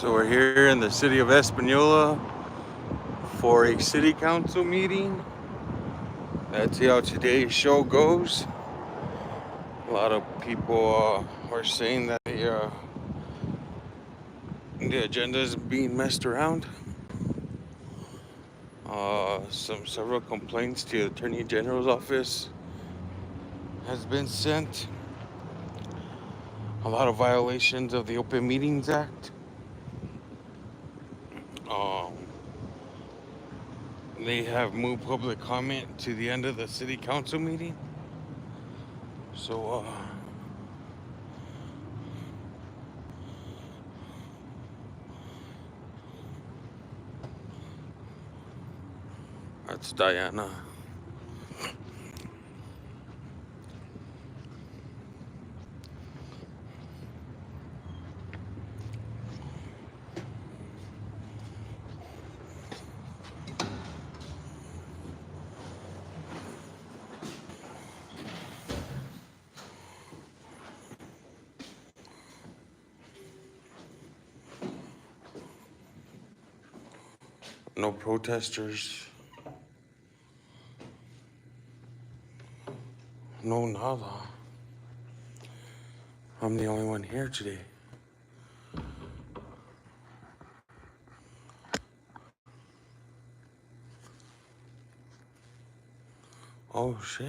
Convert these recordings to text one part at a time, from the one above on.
So we're here in the city of Espanola for a city council meeting. Let's see how today's show goes. A lot of people are saying that the agenda is being messed around. Several complaints to the Attorney General's office has been sent. A lot of violations of the Open Meetings Act. Um, they have moved public comment to the end of the city council meeting. So that's Diana. No protesters. No nada. I'm the only one here today. Oh shit,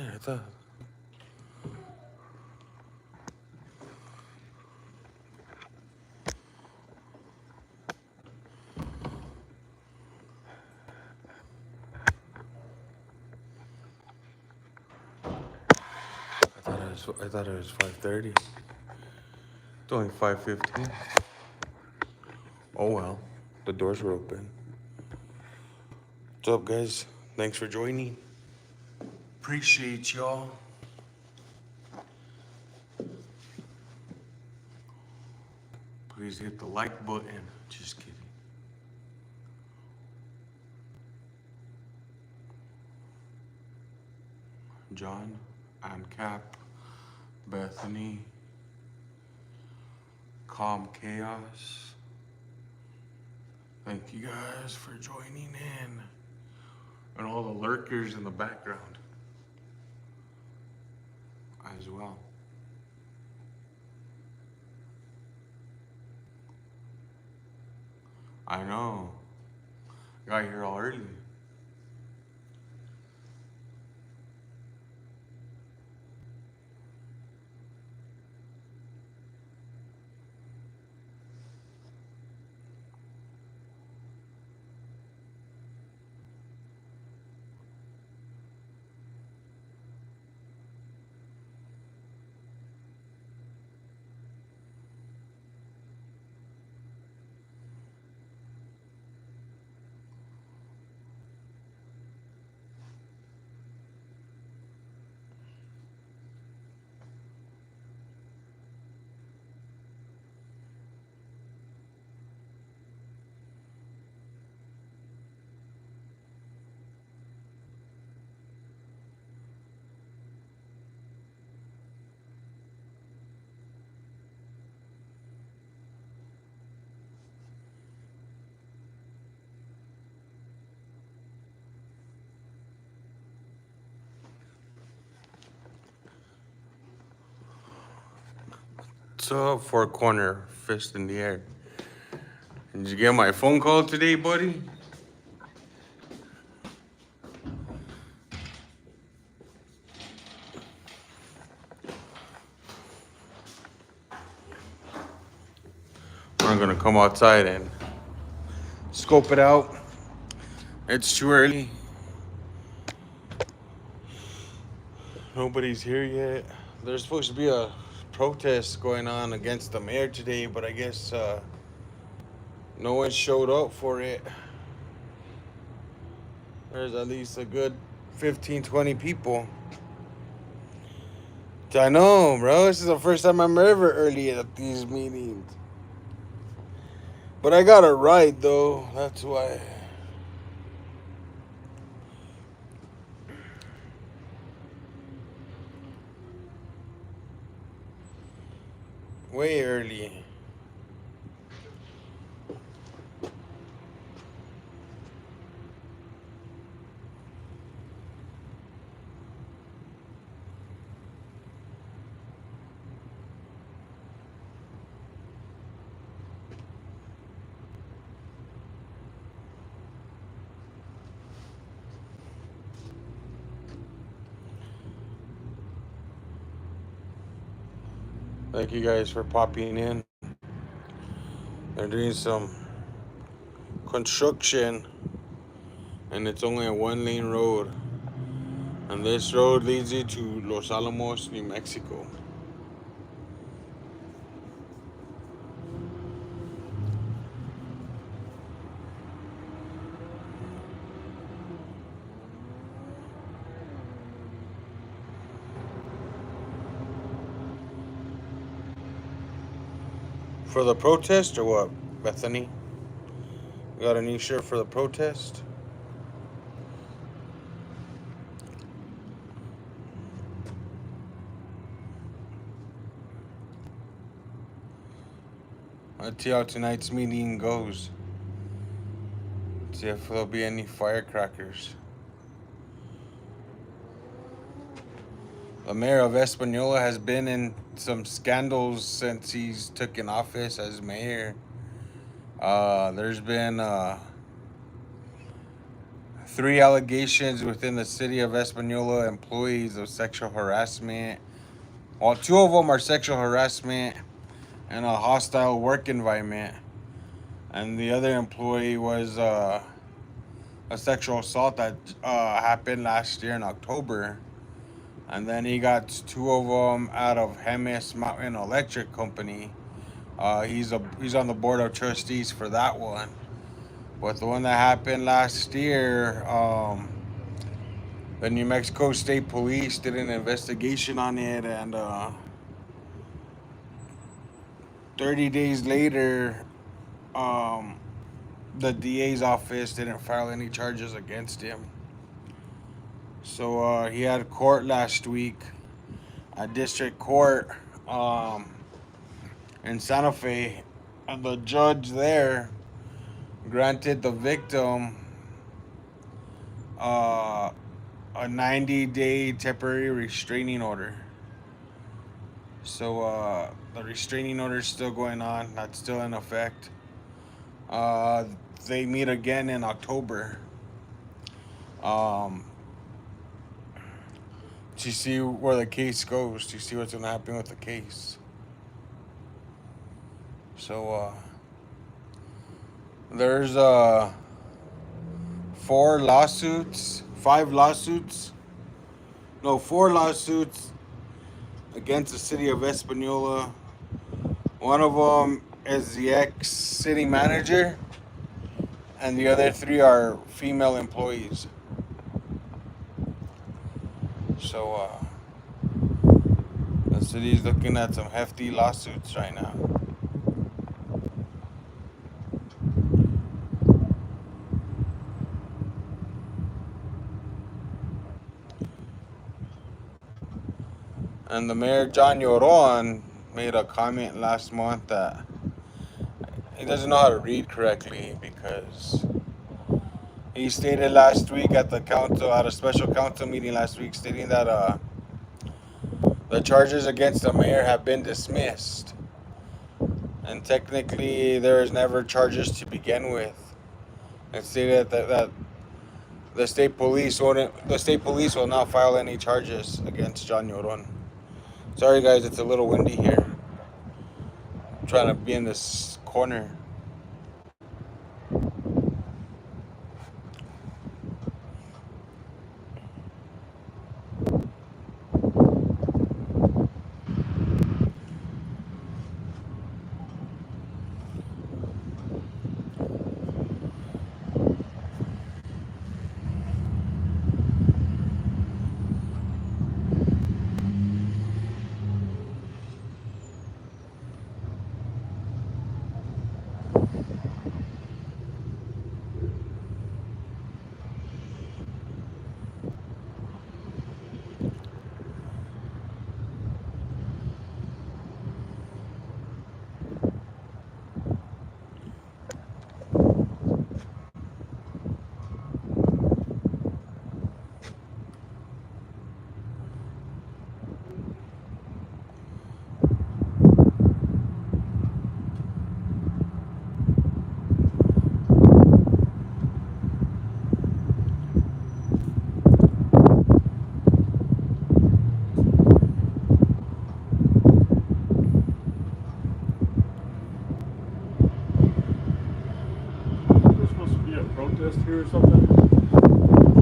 I thought it was 5:30. It's only 5:15. Oh well, the doors were open. What's up, guys? Thanks for joining. Appreciate y'all. Please hit the like button. Just kidding. John, I'm Cap, Bethany, Calm Chaos. Thank you guys for joining in. And all the lurkers in the background as well. I know. Got here all early. What's up, Four Corner, fist in the air? Did you get my phone call today, buddy? I'm gonna come outside and scope it out. It's too early. Nobody's here yet. There's supposed to be a protest going on against the mayor today, but I guess no one showed up for it. There's at least a good 15, 20 people. I know, bro. This is the first time I'm ever early at these meetings. But I got a ride, though. That's why. Way early. Thank you guys for popping in. They're doing some construction, and it's only a one-lane road. And this road leads you to Los Alamos, New Mexico. For the protest or what, Bethany? You got a new shirt for the protest? Let's see how tonight's meeting goes. See if there'll be any firecrackers. The mayor of Espanola has been in some scandals since he's taken office as mayor. There's been 3 allegations within the city of Espanola employees of sexual harassment. Well, 2 of them are sexual harassment and a hostile work environment. And the other employee was a sexual assault that happened last year in October. And then he got 2 of them out of Hemis Mountain Electric Company. He's on the board of trustees for that one. But the one that happened last year, the New Mexico State Police did an investigation on it, and 30 days later, the DA's office didn't file any charges against him. So he had court last week, a district court in Santa Fe, and the judge there granted the victim a 90-day temporary restraining order. So the restraining order is still going on. That's still in effect. They meet again in October to see where the case goes, to see what's going to happen with the case. So there's 4 lawsuits against the city of Espanola. One of them is the ex-city manager, and the other 3 are female employees. So the city's looking at some hefty lawsuits right now. And the mayor, John Lloron, made a comment last month that he doesn't know how to read correctly, because he stated last week at a special council meeting last week, stating that the charges against the mayor have been dismissed. And technically, there is never charges to begin with. It stated that the state police will not file any charges against John Lloron. Sorry guys, it's a little windy here. I'm trying to be in this corner.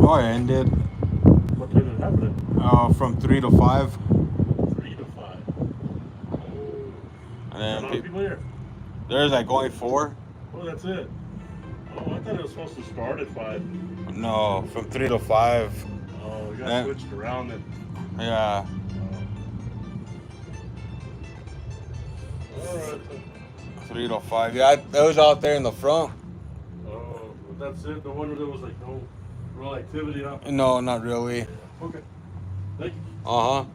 Oh, I ended. What time did it happen? From 3 to 5. 3 to 5. And Not a then lot of people here. there's like only 4. Oh, that's it. Oh, I thought it was supposed to start at 5. No, from 3 to 5. Oh, we got Then, switched around then. yeah. Alright. 3 to 5. Yeah, that was out there in the front. Oh, that's it. No wonder there was like no real activity, huh? No, not really. Okay. Thank you. Uh huh.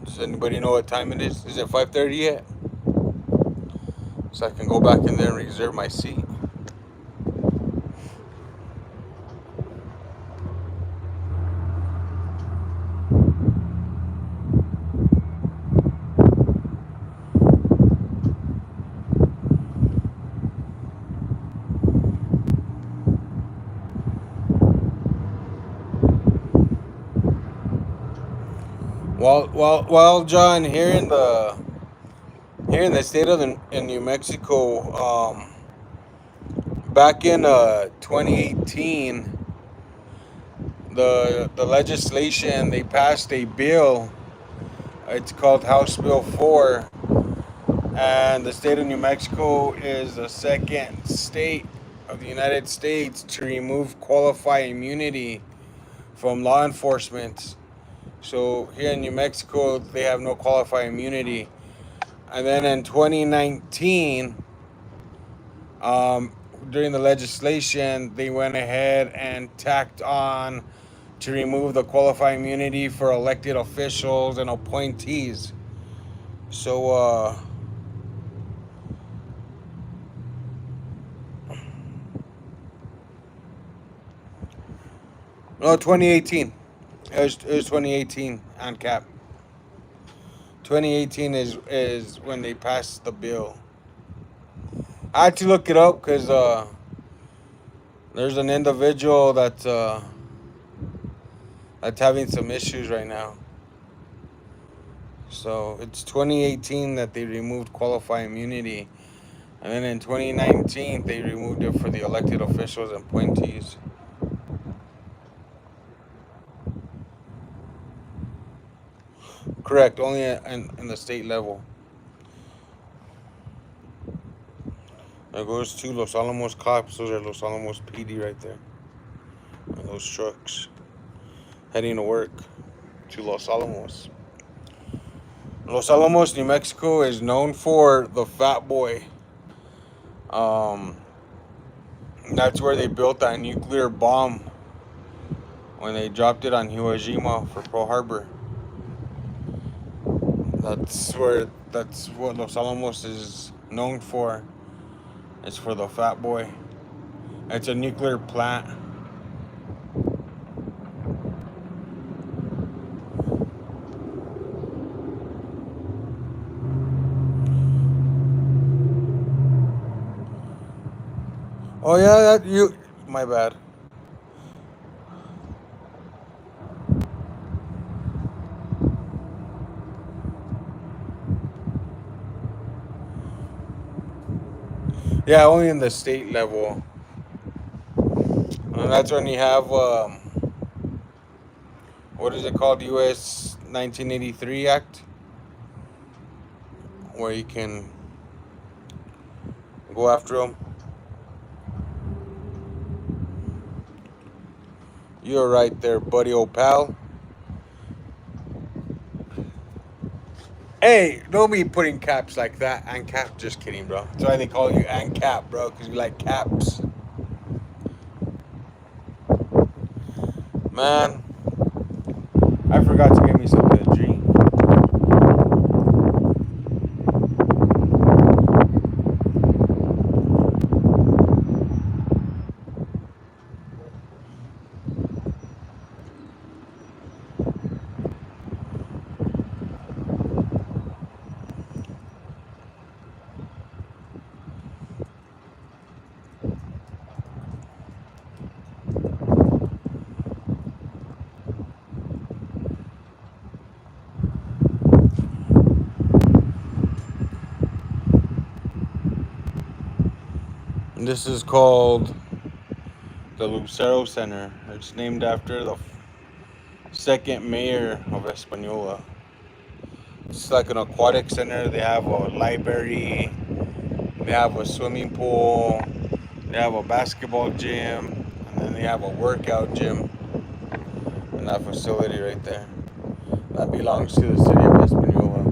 Does anybody know what time it is? Is it 5:30 yet? So I can go back in there and reserve my seat. Well, John, here in the state of in New Mexico, back in 2018, the legislation they passed a bill. It's called House Bill 4, and the state of New Mexico is the second state of the United States to remove qualified immunity from law enforcement. So here in New Mexico, they have no qualified immunity. And then in 2019, during the legislation, they went ahead and tacked on to remove the qualified immunity for elected officials and appointees. So, no, 2018. It was 2018 on cap. 2018 is when they passed the bill. I had to look it up because there's an individual that's having some issues right now. So it's 2018 that they removed qualified immunity, and then in 2019 they removed it for the elected officials and appointees. Correct, only in the state level. There goes to Los Alamos cops. Those are Los Alamos PD right there. And those trucks heading to work to Los Alamos. Los Alamos, New Mexico is known for the Fat Boy. Um, that's where they built that nuclear bomb when they dropped it on Hiroshima for Pearl Harbor. That's what Los Alamos is known for. It's for the Fat Boy. It's a nuclear plant. Oh yeah, my bad. Yeah, only in the state level. And that's when you have what is it called? US 1983 Act, where you can go after them. You're right there, buddy, old pal. Hey, don't be putting caps like that. And cap, just kidding, bro. That's why they call you and cap, bro, because you like caps. Man, I forgot to get me something to drink. This is called the Lucero Center. It's named after the second mayor of Espanola. It's like an aquatic center. They have a library, they have a swimming pool, they have a basketball gym, and then they have a workout gym in that facility right there. That belongs to the city of Espanola.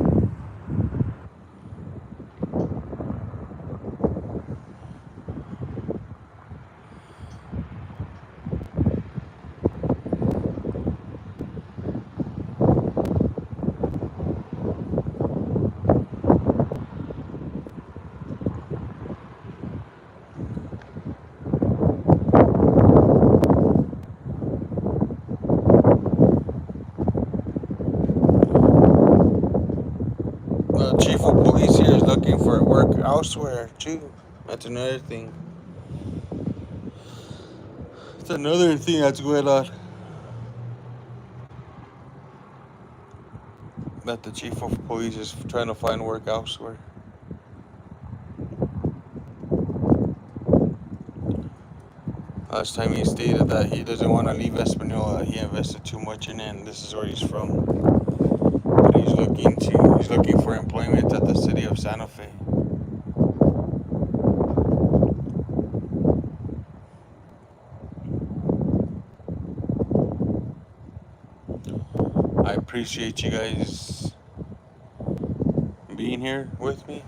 The chief of police here is looking for work elsewhere too. That's another thing. It's another thing that's going on. That the chief of police is trying to find work elsewhere. Last time he stated that he doesn't want to leave Espanola. He invested too much in it, and this is where he's from. But he's looking for employment at the city of Santa Fe. I appreciate you guys being here with me,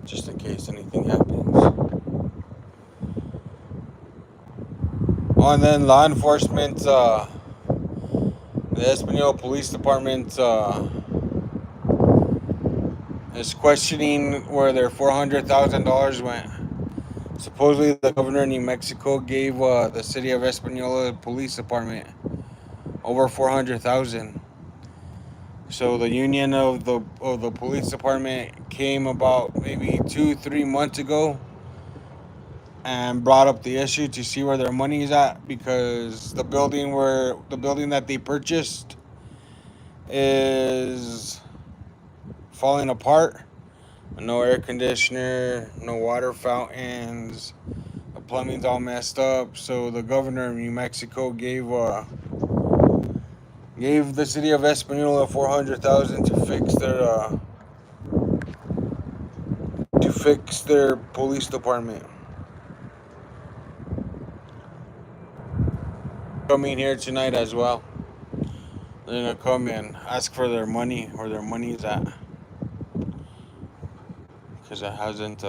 just in case anything happens. Oh, and then law enforcement, the Espanola Police Department is questioning where their $400,000 went. Supposedly, the governor of New Mexico gave the city of Espanola Police Department over $400,000. So the union of the police department came about maybe 2-3 months ago and brought up the issue to see where their money is at, because the building that they purchased is falling apart. No air conditioner, no water fountains. The plumbing's all messed up. So the governor of New Mexico gave the city of Espanola $400,000 to fix their police department. Coming here tonight as well. They're gonna come and ask for their money, where their money's at, because it hasn't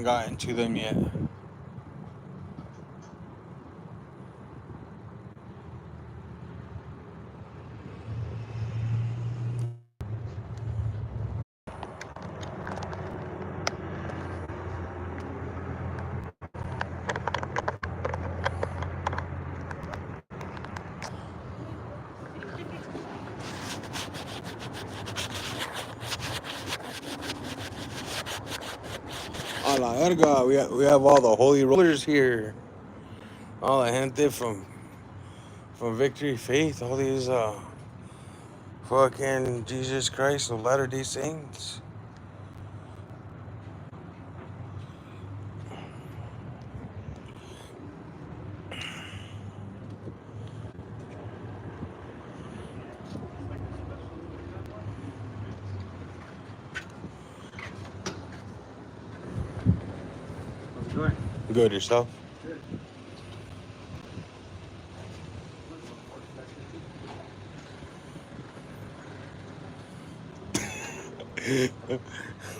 gotten to them yet. A la verga, we have all the holy rollers here, all the gente from Victory Faith, all these fucking Jesus Christ of Latter-day Saints. How's it going? Good, yourself?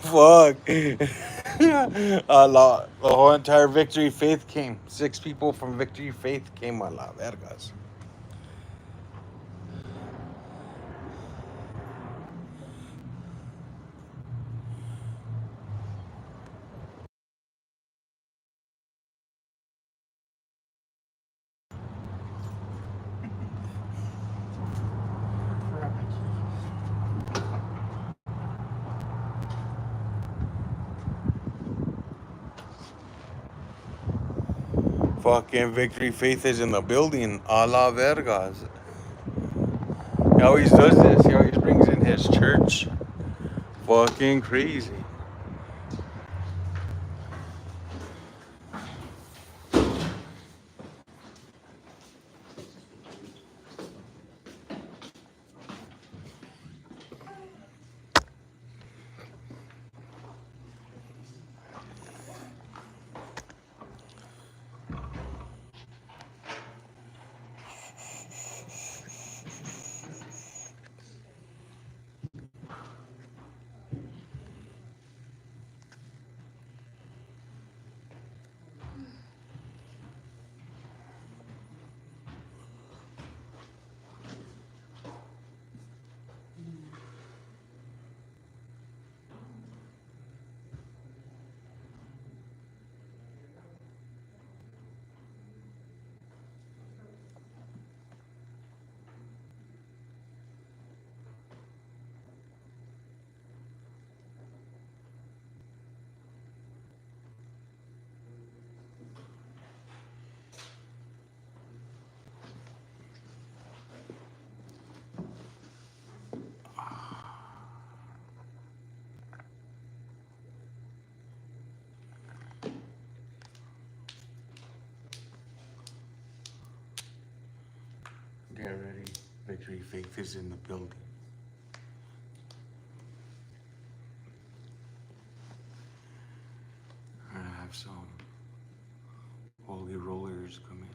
Fuck. A lot. The whole entire Victory Faith came. 6 people from Victory Faith came, a la vergas. Fucking Victory Faith is in the building, a la vergas. He always does this. He always brings in his church fucking crazy. Get ready. Victory Faith is in the building. We're gonna have some holy rollers come in.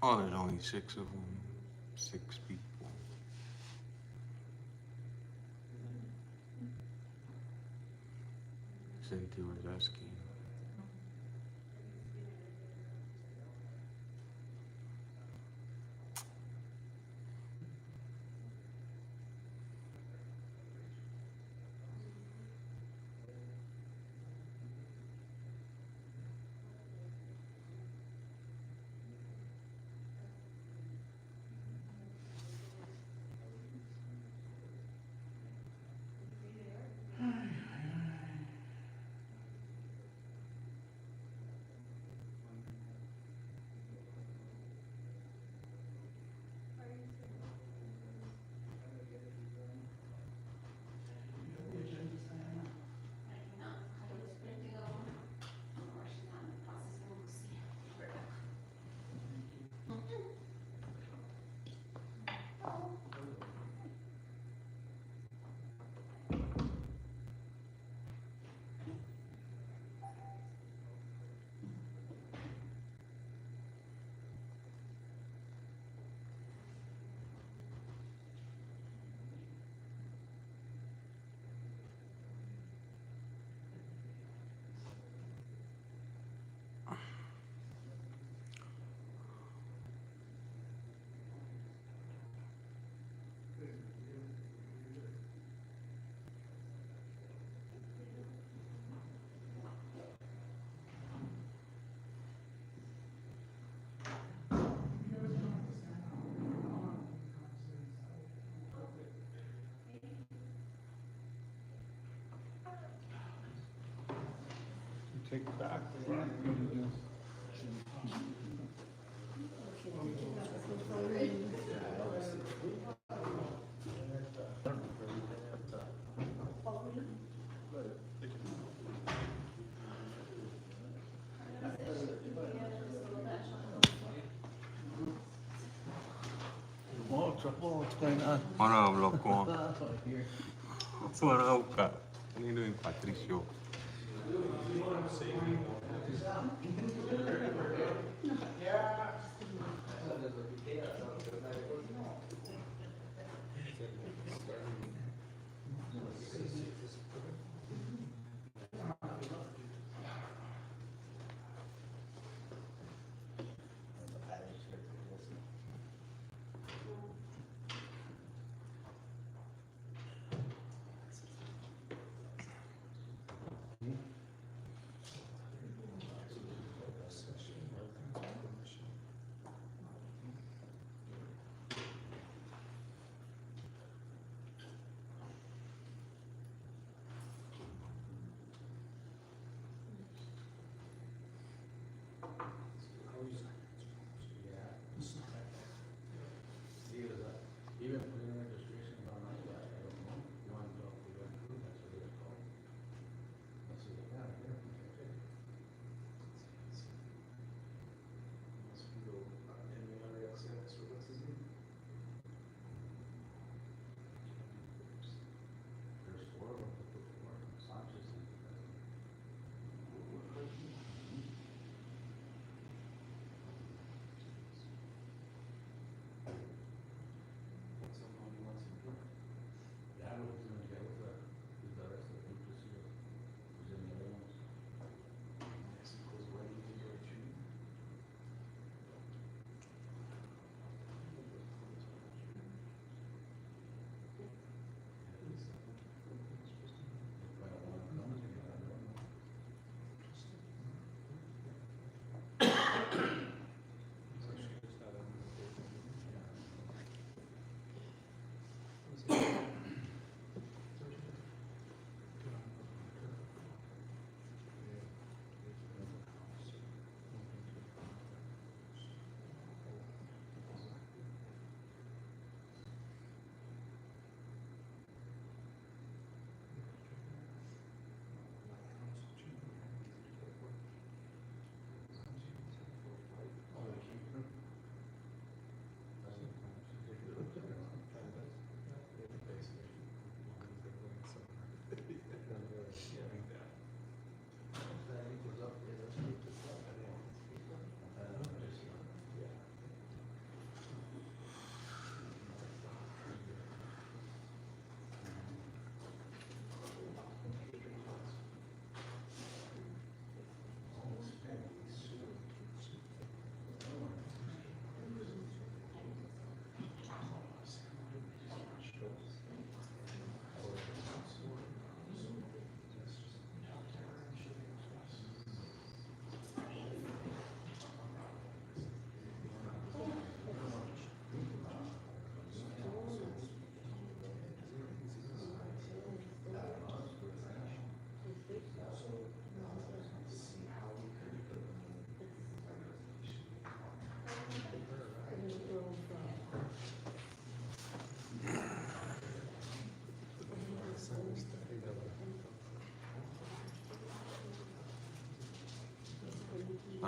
Oh, there's only 6 of them. 6 people. Cynthia was asking. Take it back. What's going on? What up, loco? What up, Kat? What are you doing, Patricio?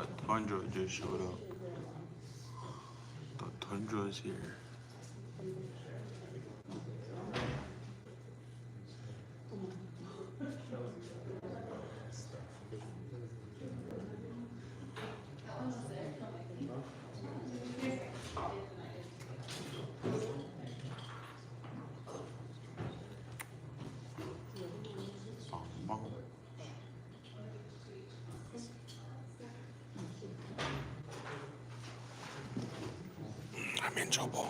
That Tundra just showed up. The Tundra is here. I'm in trouble.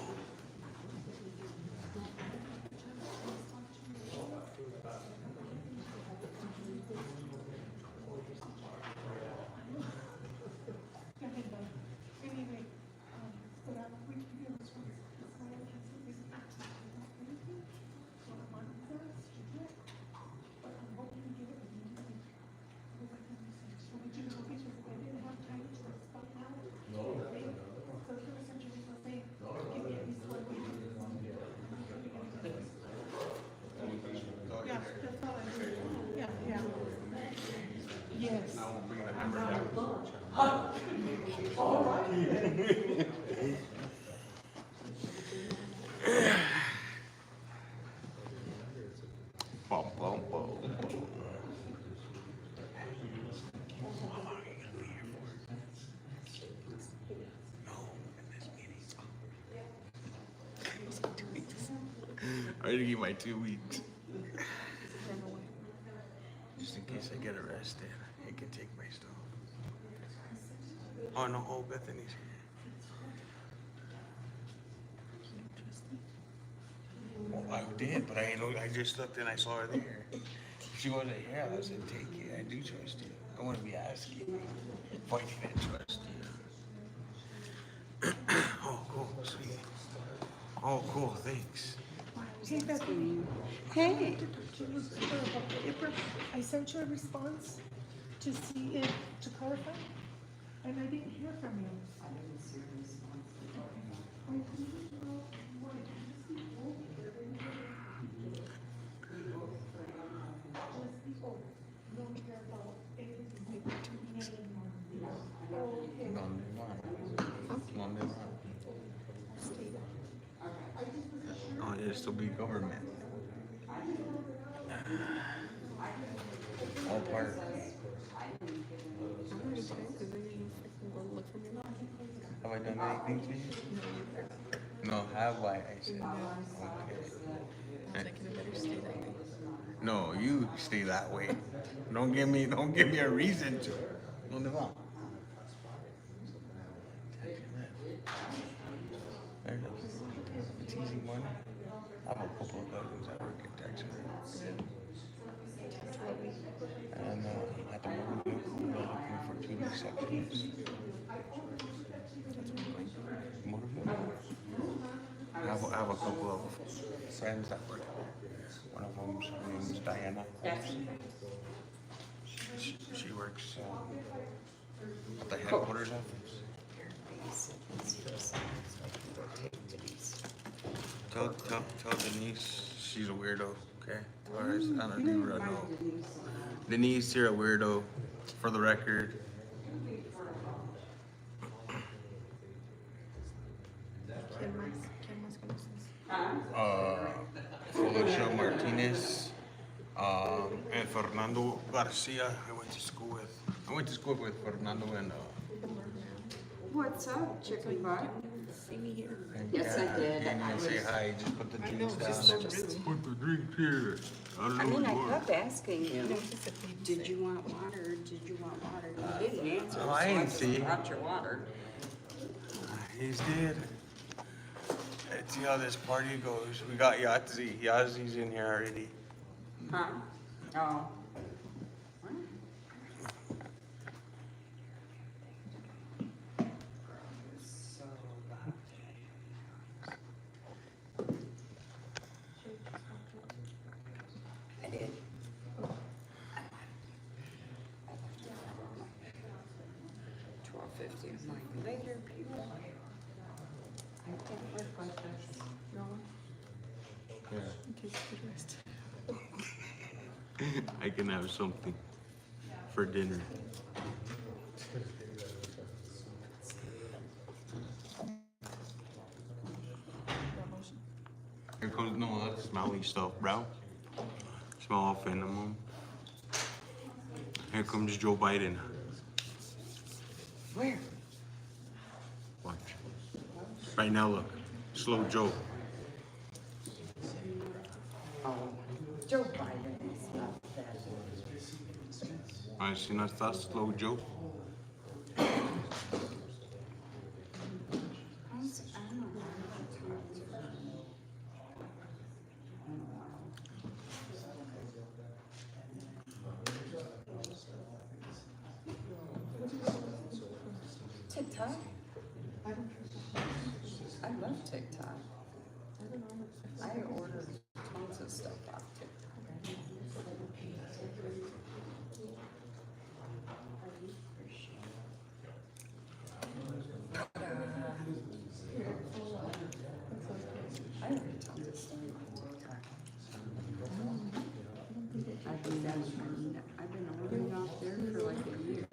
Yes. I won't bring the hammer down. Bum, bum, bum. I already give my 2 weeks. Just in case I get arrested, he can take my stuff. Oh no, oh Bethany's here. Well, I did, but I just looked and I saw her there. She wasn't here. I said, take it. I do trust you. I want to be asking you if I can trust you. Oh, cool, sweet. Oh, cool, thanks. Hey, Bethany. Hey. I sent you a response to see if, to clarify, and I didn't hear from you. Oh, yeah, still be government. All part. Have I done anything to you? No, have I? I said. Okay. No, you stay that way. Don't give me a reason to. ¿Dónde va? There it is. It's easy money. I have a couple of cousins that work in tax and at the moment they're looking for 2 new sections. I have a couple of friends that work there. One of them, her name is Diana. She works at the headquarters office. Tell Denise she's a weirdo, okay? Or I don't even know. Denise, you're a weirdo, for the record. Felicia Martinez, and Fernando Garcia. I went to school with Fernando and What's up, chicken butt? See me here. Yes, I did. And you say hi, just put the drinks down. Put the drinks here. I mean, I kept asking you, did you want water? Did you want water? You didn't answer, so I I ain't just see. brought your water. He's dead. Let's see how this party goes. We got Yahtzee. Yahtzee's in here already. Huh? Oh. What? So, I did. $12.50 a month later, people. I can't work like this. No. I can have something for dinner. smell yourself, bro. Smell off in the moment. Here comes Joe Biden. Where? Watch. Right now, look. Slow Joe. Oh, Joe Biden is not that. Alright, see not that Slow Joe? How's Anna? TikTok? I love TikTok. I order tons of stuff off TikTok. I order tons of stuff on TikTok. I've been ordering off there for like a year.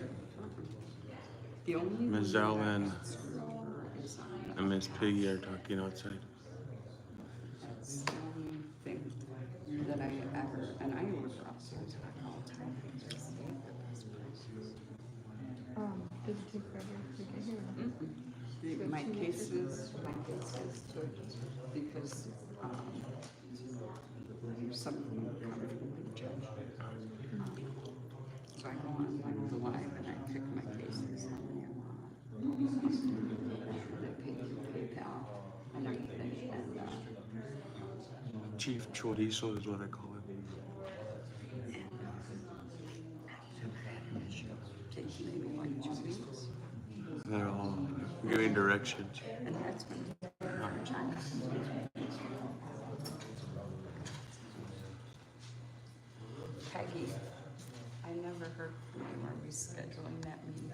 The only Ms. one Allen that I screw over is on and Miss Piggy are talking outside. That's the only thing that I ever, and I order off TikTok all the time because they have the best prices. Did it take forever to get here? My cases took because some of them come from the judge. So I go on like the live and I pick my cases how many I want. They pay through PayPal and everything. And Chief Chorizo is what I call it. takes maybe like 2 weeks. They're all giving directions. And that's when China comes in. Peggy, I never heard from you. Are we scheduling that meeting?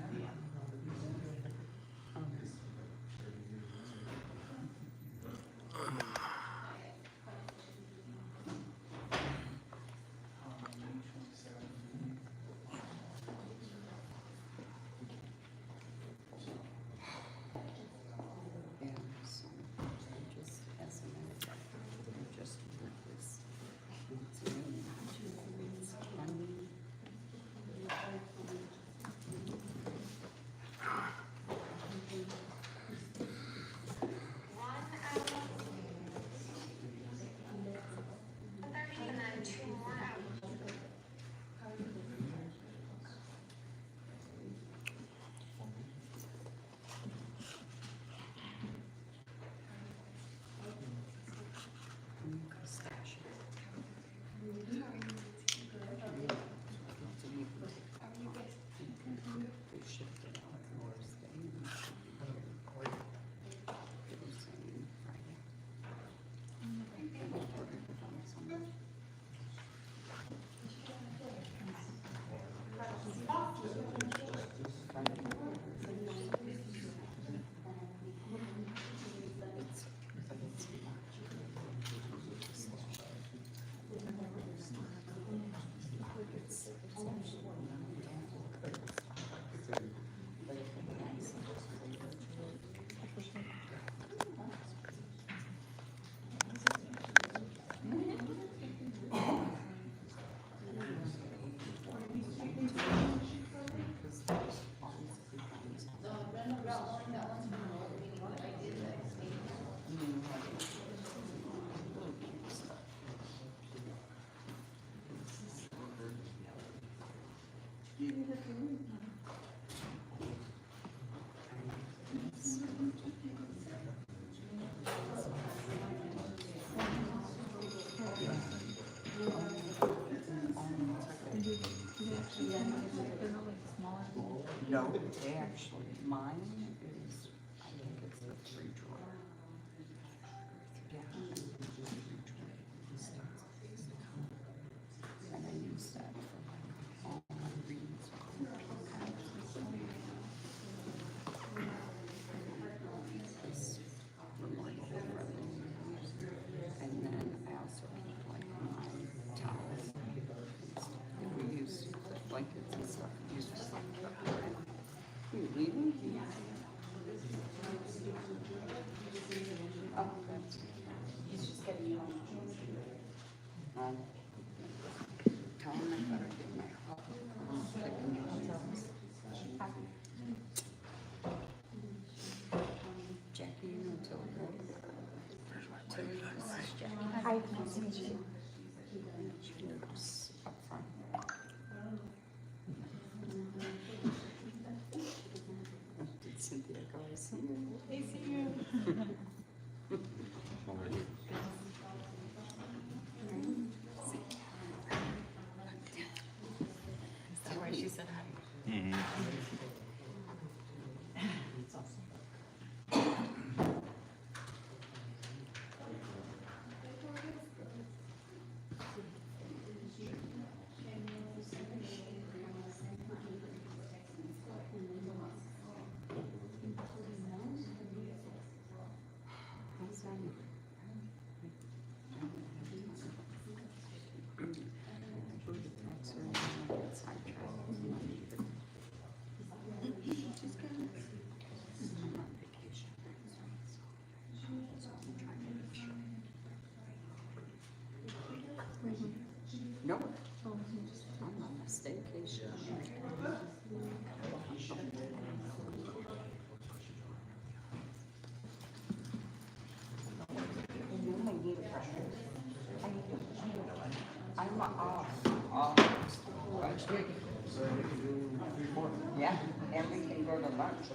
Yeah, so just as a matter of fact, just with this. No, they actually, mine is, I think it's the 3 drawer. Yeah. 3 drawer. And I use that for like all my readings. It's removal friendly. And then I also keep like my towels. If we use blankets and stuff, we use for like you leaving? Oh, that's. He's just getting home. Tell him I better get my hot. Jackie, you know Tilly, right? Tilly, this is Jackie. Hi, nice to meet you. She lives up front. Did Cynthia go to see you? They see you. Is that why she said hi? No, I'm on a staycation. I'm off. Yeah, and we can go to lunch.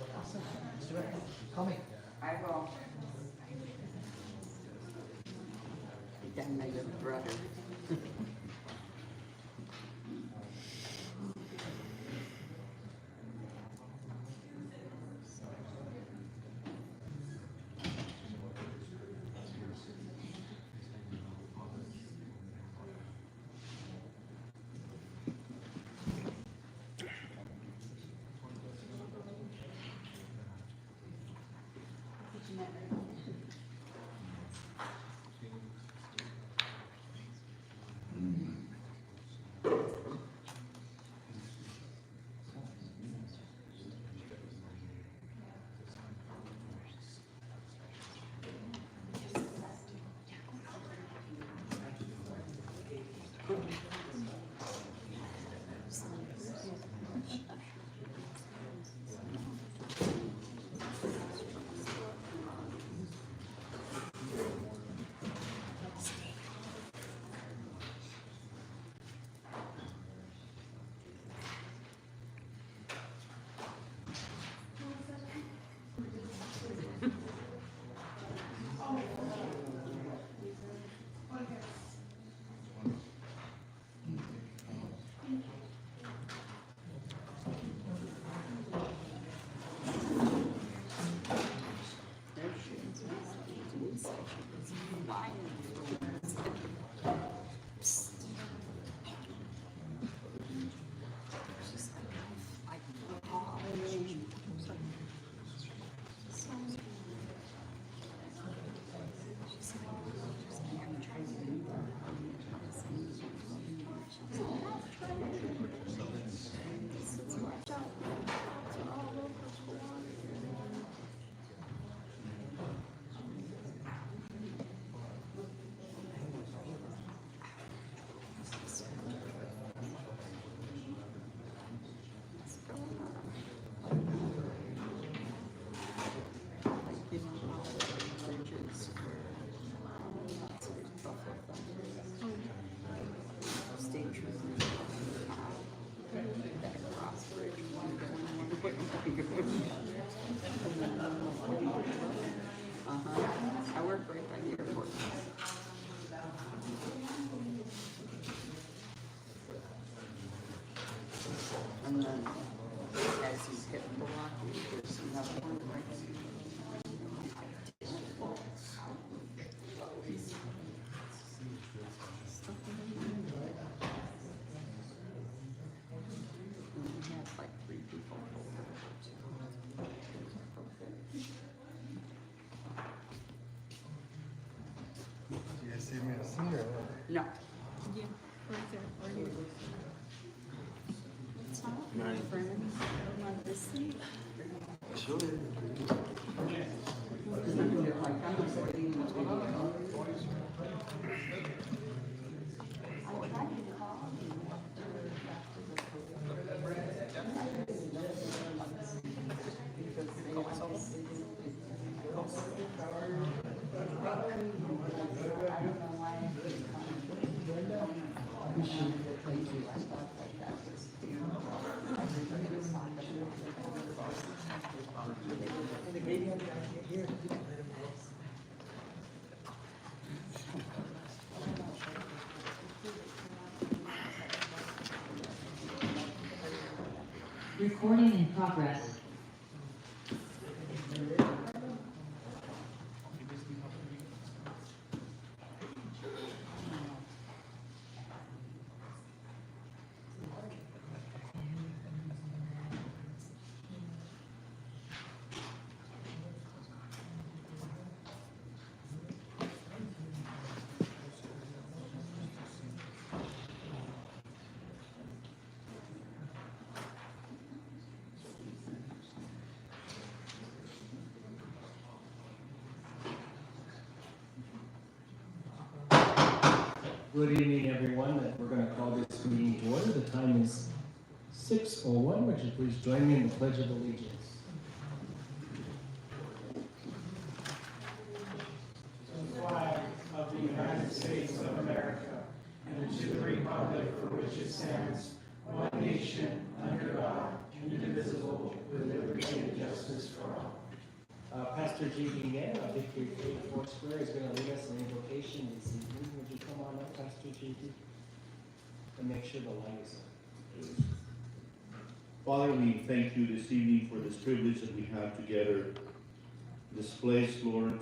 I will. Then my little brother. I work right by the airport. And then as you hit Milwaukee, there's another one right and we have like 3 people. You guys see me a singer? No. Yeah, right there, right here. It's not my friend. On this thing. Sure. Like I'm just waiting to Recording in progress. Good evening, everyone. We're going to call this meeting to order. The time is 6:01. Would you please join me in the Pledge of Allegiance? Flag of the United States of America and to the republic for which it stands, one nation, under God, indivisible, with liberty and justice for all. Pastor J.D. Mann of Victory Faith Foursquare is going to lead us in invocation this evening. Would you come on up, Pastor J.D.? And make sure the light is on. Father, we thank you this evening for this privilege that we have together. This place, Lord,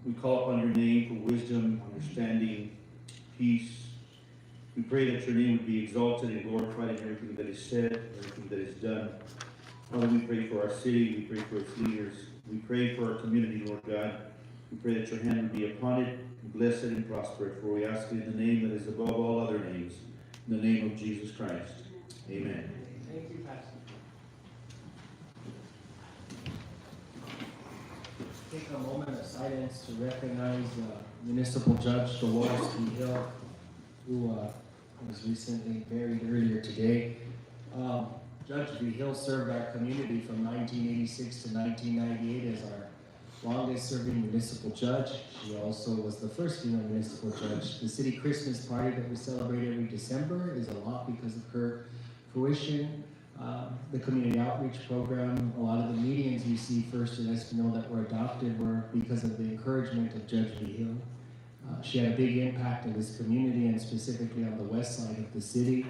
we call upon your name for wisdom, understanding, peace. We pray that your name would be exalted and glorified in everything that is said, everything that is done. Father, we pray for our city, we pray for its leaders, we pray for our community, Lord God. We pray that your hand would be upon it, bless it and prosper it, for we ask it in the name that is above all other names, in the name of Jesus Christ. Amen. Thank you, Pastor. Take a moment of silence to recognize Municipal Judge Dolores D. Hill, who was recently buried earlier today. Judge D. Hill served our community from 1986 to 1998 as our longest-serving municipal judge. She also was the first female municipal judge. The city Christmas party that we celebrate every December is a lot because of her fruition. The community outreach program, a lot of the meetings you see first in Espanola that were adopted were because of the encouragement of Judge D. Hill. She had a big impact in this community and specifically on the west side of the city.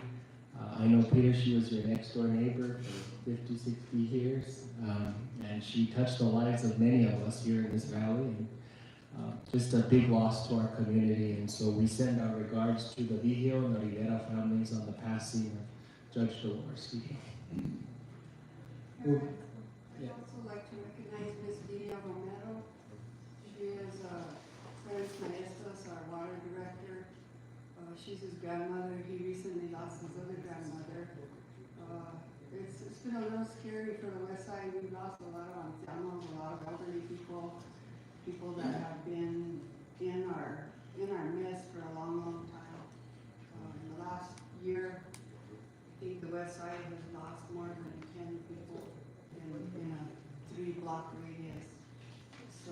I know, Peter, she was your next door neighbor for 50, 60 years, and she touched the lives of many of us here in this valley, and just a big loss to our community. And so we send our regards to the Vigil and the Rivera families on the passing of Judge Dolores. I'd also like to recognize Miss Lidia Romero. She is Clarence Maestas, our water director. She's his grandmother. He recently lost his other grandmother. It's been a little scary for the west side. We've lost a lot of ancianos, a lot of elderly people that have been in our midst for a long, long time. In the last year, I think the west side has lost more than 10 people in a 3-block radius. So.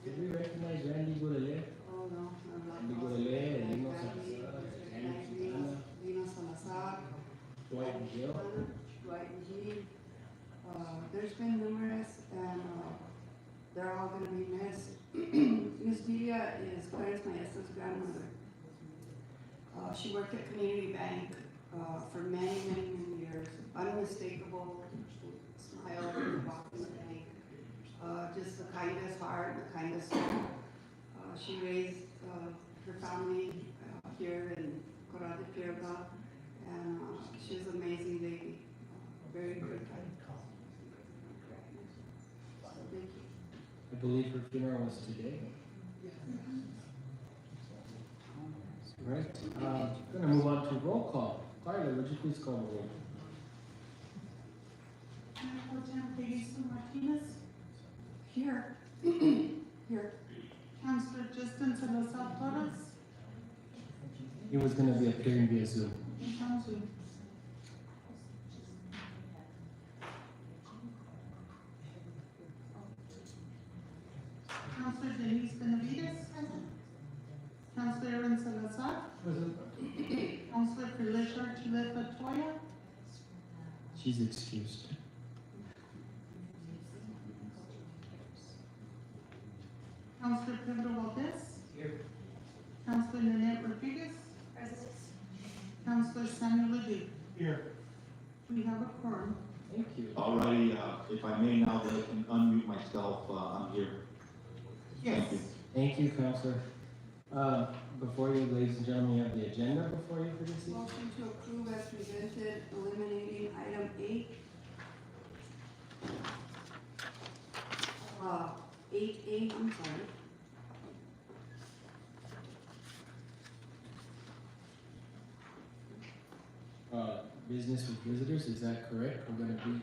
Did we recognize Randy Gourele? Oh no, Randy Gourele, Lino Salazar, Dwight and Jill. Dwight and Jean. There's been numerous, and they're all going to be missed. Miss Lidia is Clarence Maestas' grandmother. She worked at Community Bank for many, many, many years. Unmistakable smile when you walk in the bank. Just the kindest heart, the kindest soul. She raised her family here in Corral de Piedra, and she's an amazing lady. Very good. So thank you. I believe her funeral was today. All right, we're going to move on to roll call. Carla, would you please call the roll? Martinez. Here. Here. Councilor Justin Salazar Torres. He was going to be appearing via Zoom. Councilor Denise Benavides. Councilor Aaron Salazar. Councilor Felicia Chileta Toya. She's excused. Councilor Pedro Valdez. Here. Councilor Nanette Rodriguez. Councilor Samuel Ledoux. Here. We have a quorum. Thank you. Alrighty, if I may now, that I can unmute myself, I'm here. Thank you. Thank you, Counselor. Before you, ladies and gentlemen, you have the agenda before you for this evening? Motion to approve as presented, eliminating item 8A, I'm sorry. Business with visitors, is that correct? We're gonna be,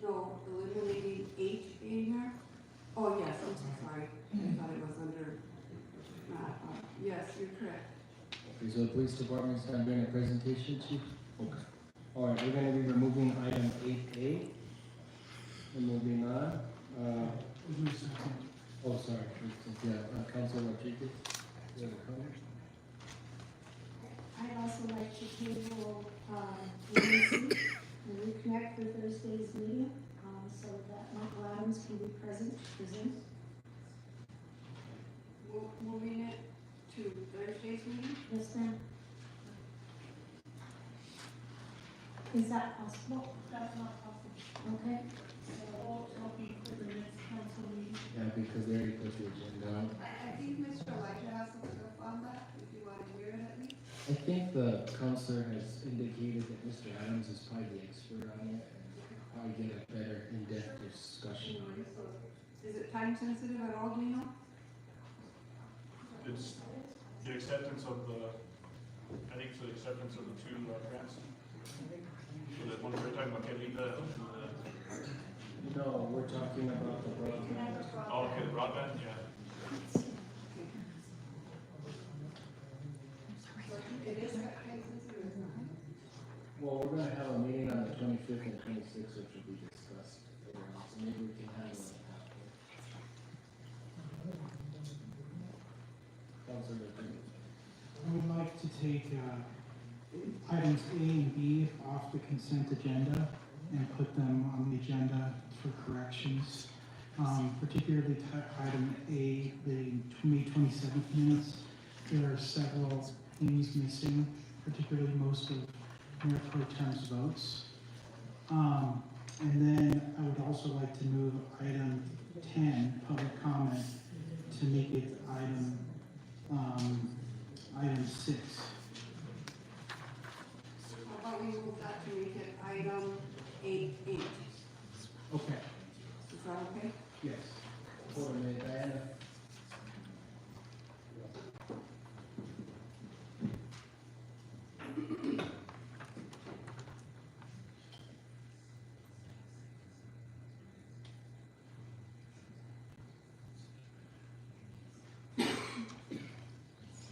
No, eliminating 8A here. Oh, yes, I'm so sorry. I thought it was under, yes, you're correct. okay, so the police department's not doing a presentation, chief? Okay. All right, we're gonna be removing item 8A. And moving on, oh, sorry, yeah, Councilor Rodriguez, you have a comment? I'd also like to table, the reconnect for Thursday's meeting, so that Michael Adams can be present to present. Moving it to Thursday's meeting? Yes, ma'am. Is that possible? That's not possible. Okay. So it'll be for the next council meeting. Yeah, because they already put the agenda on. I think Mr. Elijah has some stuff on that, if you want to hear it at least. I think the counselor has indicated that Mr. Adams is probably the expert on it, and we could probably get a better in-depth discussion on it. Is it time sensitive at all, do you know? It's the acceptance of the, I think it's the acceptance of the two grants. So that one we're talking about Kelita, No, we're talking about the broadband. oh, okay, the broadband, yeah. It is time sensitive. Well, we're gonna have a meeting on the 25th and 26th, which will be discussed later on, so maybe we can handle it after. Counselor Rodriguez. I would like to take items A and B off the consent agenda and put them on the agenda for corrections. Particularly item A, the May 27th minutes. There are several things missing, particularly most of Mayor Pro Tem's votes. And then I would also like to move item 10, public comment, to make it item 6. How about we move that to make it item 8A? Okay, Is that okay? yes. Hold a minute, Diana.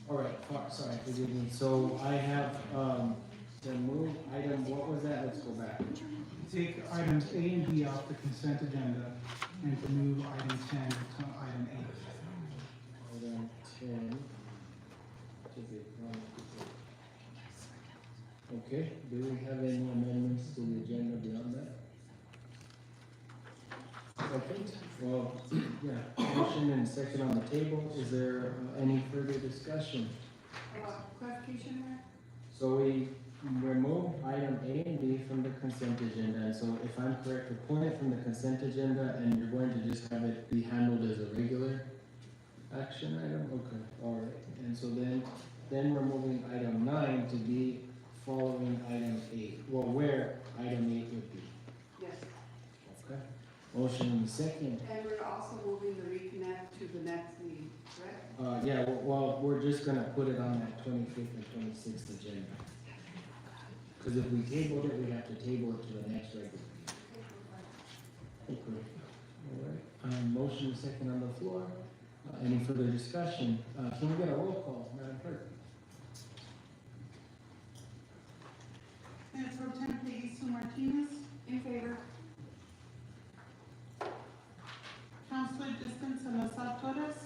All right, sorry, forgive me. So I have, to move item, what was that? Let's go back. Take items A and B off the consent agenda and to move item 10 to item 8. Item 10. Okay, do we have any amendments to the agenda beyond that? Okay, well, yeah, motion and second on the table. Is there any further discussion? Clarification there? So we remove item A and B from the consent agenda, and so if I'm correct, we're pulling it from the consent agenda and you're going to just have it be handled as a regular action item? Okay, all right. And so then we're moving item 9 to be following item 8. Well, where item 8 would be. Yes. Okay. Motion in the second. And we're also moving the reconnect to the next meeting, correct? Yeah, well, we're just gonna put it on that 25th and 26th agenda. Because if we tabled it, we have to table it to the next regular meeting. Okay. All right. Motion second on the floor. Any further discussion? Can we get a roll call, Madam Clerk? Mayor Pro Tem Peggy Sue Martinez, In favor? Councilor Justin Salazar Torres,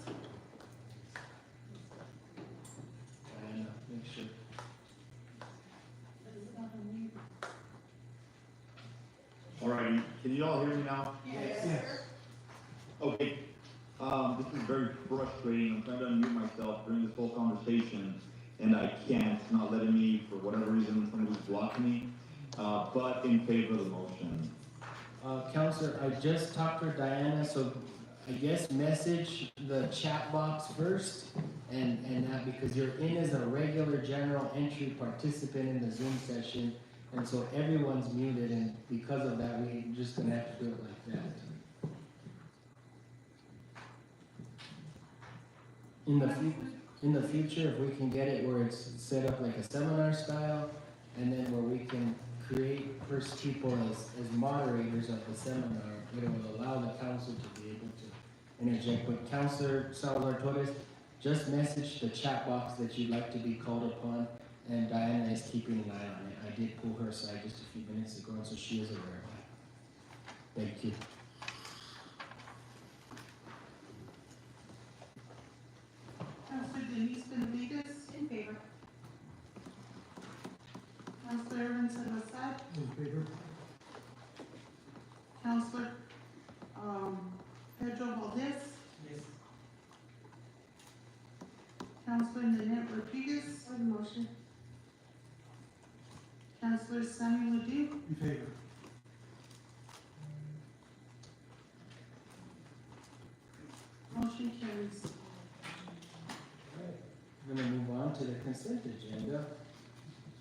Diana, make sure. Alrighty, can you all hear me now? Yes. Okay, this is very frustrating. I'm trying to unmute myself during this whole conversation, and I can't. It's not letting me, for whatever reason, somebody's blocking me. but in favor of the motion. Counselor, I just talked to Diana, so I guess message the chat box first, and that, because you're in as a regular general entry participant in the Zoom session, and so everyone's muted, and because of that, we're just gonna have to do it like that. In the future, if we can get it where it's set up like a seminar style, and then where we can create first people as moderators of the seminar, it will allow the council to be able to interject. But Councilor Salazar Torres, just message the chat box that you'd like to be called upon, and Diana is keeping an eye on it. I did pull her aside just a few minutes ago, and so she is aware of it. Thank you. Counselor Denise Benavides. In favor. Counselor Aaron Salazar. In favor. Counselor, Pedro Valdez. Yes. Counselor Nanette Rodriguez. For the motion. Counselor Samuel Ledoux. In favor. Motion carries. We're gonna move on to the consent agenda.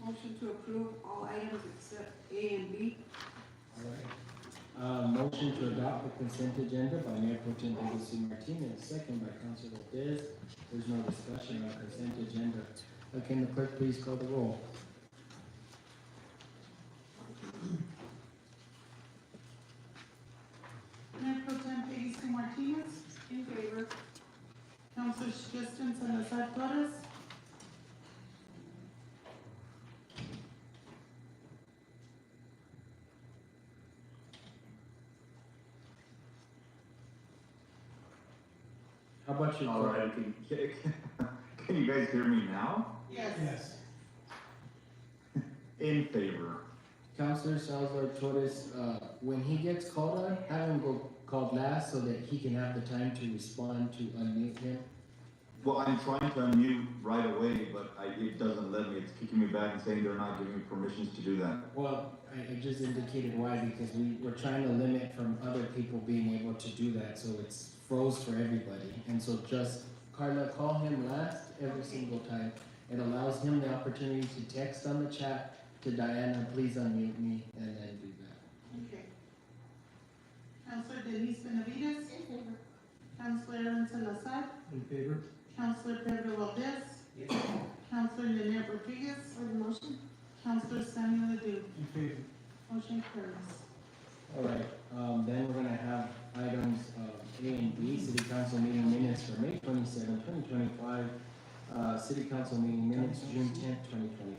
Motion to approve all items except A and B. All right. Motion to adopt the consent agenda by Mayor Pro Tem Legacy Martinez, second by Councilor Valdez. There's no discussion on consent agenda. Can the clerk please call the roll? Mayor Pro Tem Peggy Sue Martinez. In favor. Counselor Justin Salazar Torres. How about you? All right, can you guys hear me now? Yes. Yes. In favor. Councilor Salazar Torres, when he gets called on, have him go called last so that he can have the time to respond to unmute him. Well, I'm trying to unmute right away, but it doesn't let me. It's kicking me back and saying they're not giving me permissions to do that. Well, I just indicated why, because we're trying to limit from other people being able to do that, so it's froze for everybody. And so just, Carla, call him last every single time. It allows him the opportunity to text on the chat to Diana, please unmute me, and then do that. Okay. Counselor Denise Benavides. In favor. Counselor Aaron Salazar. In favor. Counselor Pedro Valdez. Yes. Counselor Nanette Rodriguez. For the motion. Counselor Samuel Ledoux. In favor. Motion carries. All right, then we're gonna have items A and B, City Council meeting minutes for May 27, 2025, City Council meeting minutes, June 10th, 2025.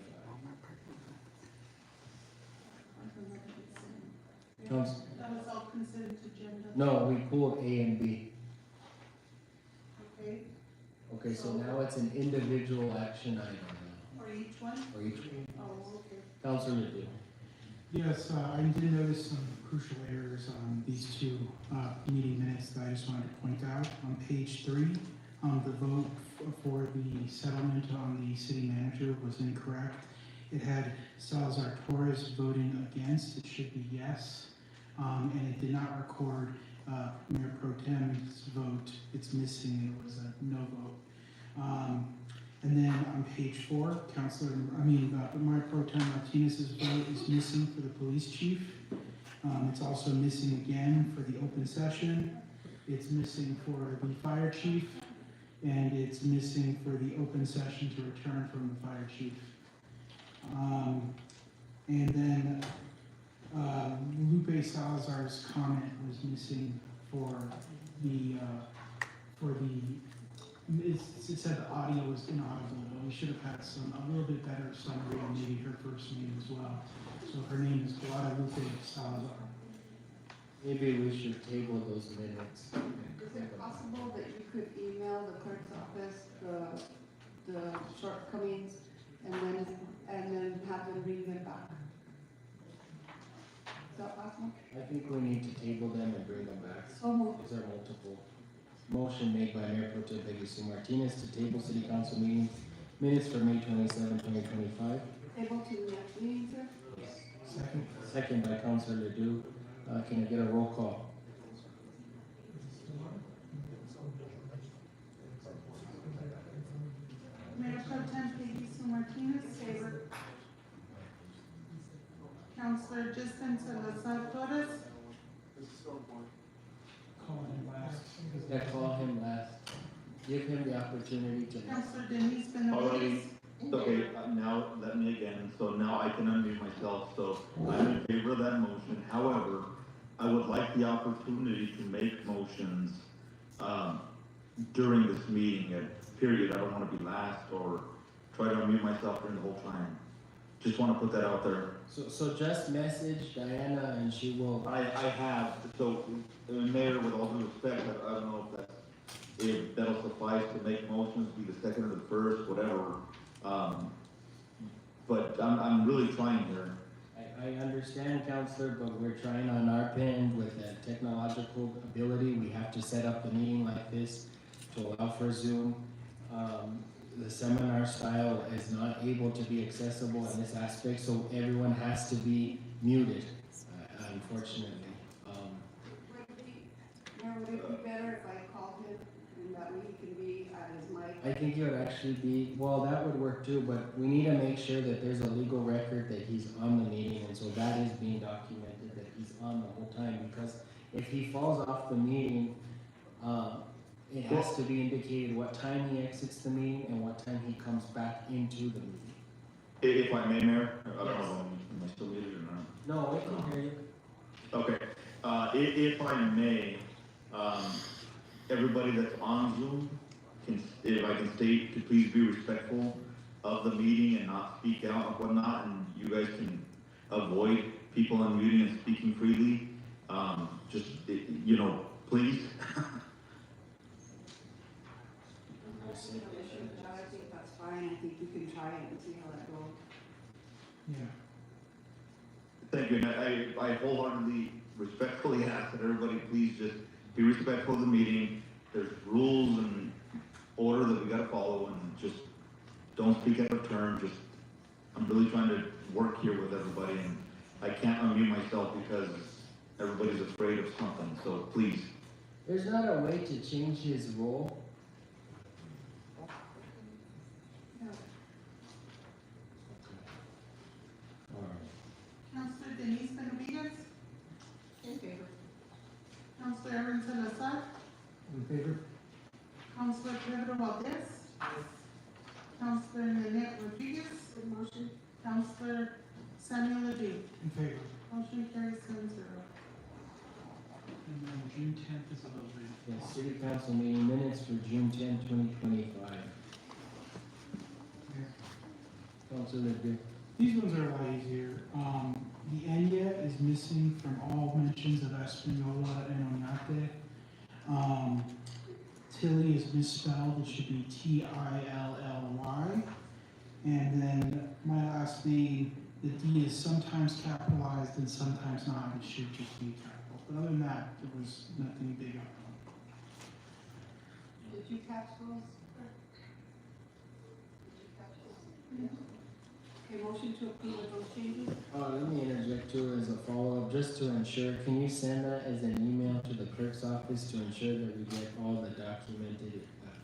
Council, That was all consent agenda. no, we pulled A and B. Okay, Okay, so now it's an individual action item now, for each one? for each one. Oh, okay. Councilor Ledoux. Yes, I did notice some crucial errors on these two meeting minutes that I just wanted to point out. On page 3, the vote for the settlement on the city manager was incorrect. It had Salazar Torres voting against, it should be yes, and it did not record Mayor Pro Tem's vote. It's missing, it was a no vote. And then on page 4, Mayor Pro Tem Martinez's vote is missing for the police chief. It's also missing again for the open session. It's missing for the fire chief, and it's missing for the open session to return from the fire chief. And then Lupe Salazar's comment was missing for the it said the audio was inaudible, but we should have had a little bit better summary on maybe her first name as well. So her name is Guadalupe Salazar. Maybe we should table those minutes. Is it possible that you could email the clerk's office the shortcomings and then have them bring them back? Is that possible? I think we need to table them and bring them back. So moved. Is there multiple? Motion made by Mayor Pro Tem Legacy Martinez to table City Council meeting minutes for May 27, 2025. Table to the next meeting, sir? Second. Second by Councilor Ledoux. Can I get a roll call? Mayor Pro Tem Peggy Sue Martinez. Favor. Counselor Justin Salazar Torres. Call him last. Yeah, call him last. Give him the opportunity to. Counselor Denise Alrighty. Benavides. Okay, now let me again, so now I can unmute myself, so I'm in favor of that motion. However, I would like the opportunity to make motions, during this meeting, period. I don't wanna be last or try to unmute myself during the whole time. Just wanna put that out there. So just message Diana and she will. I have, so, Mayor, with all due respect, I don't know if that'll suffice to make motions, be the second or the first, whatever. But I'm really trying here. I understand, Counselor, but we're trying on our end with that technological ability. We have to set up the meeting like this to allow for Zoom. The seminar style is not able to be accessible in this aspect, so everyone has to be muted, unfortunately. Would it be better if I called him and that way he can be at his mic? I think it would actually be, well, that would work too, but we need to make sure that there's a legal record that he's on the meeting, and so that is being documented, that he's on the whole time, because if he falls off the meeting, it has to be indicated what time he exits the meeting and what time he comes back into the meeting. If I may, Mayor, I don't Yes. know, am I still muted or not? No, I can hear you. Okay, if I may, everybody that's on Zoom, if I can state to please be respectful of the meeting and not speak out and whatnot, and you guys can avoid people unmuting and speaking freely, please. I think that's fine. I think you can try it and see how that goes. Yeah. Thank you, and I wholeheartedly, respectfully ask that everybody please just be respectful of the meeting. There's rules and order that we gotta follow, and just don't speak out of turn. I'm really trying to work here with everybody, and I can't unmute myself because everybody's afraid of something, so please. There's not a way to change his role. Counselor Denise Benavides. In favor. Counselor Aaron Salazar. In favor? Counselor Pedro Valdez. Counselor Nanette Rodriguez. Good motion. Counselor Samuel Ledoux. In favor. Motion carries 7-0. And then June 10th is a little bit. Yes, City Council meeting minutes for June 10, 2025. Councilor Ledoux. These ones are a lot easier. The Enya is missing from all mentions of Espanola and Oñate. Tilly is misspelled, it should be Tilly. And then my last name, the D is sometimes capitalized and sometimes not, it should just be capitalized. But other than that, there was nothing big up. Did you catch those? Okay, motion to approve with those changes? Let me interject too as a follow-up, just to ensure, can you send that as an email to the clerk's office to ensure that we get all the documented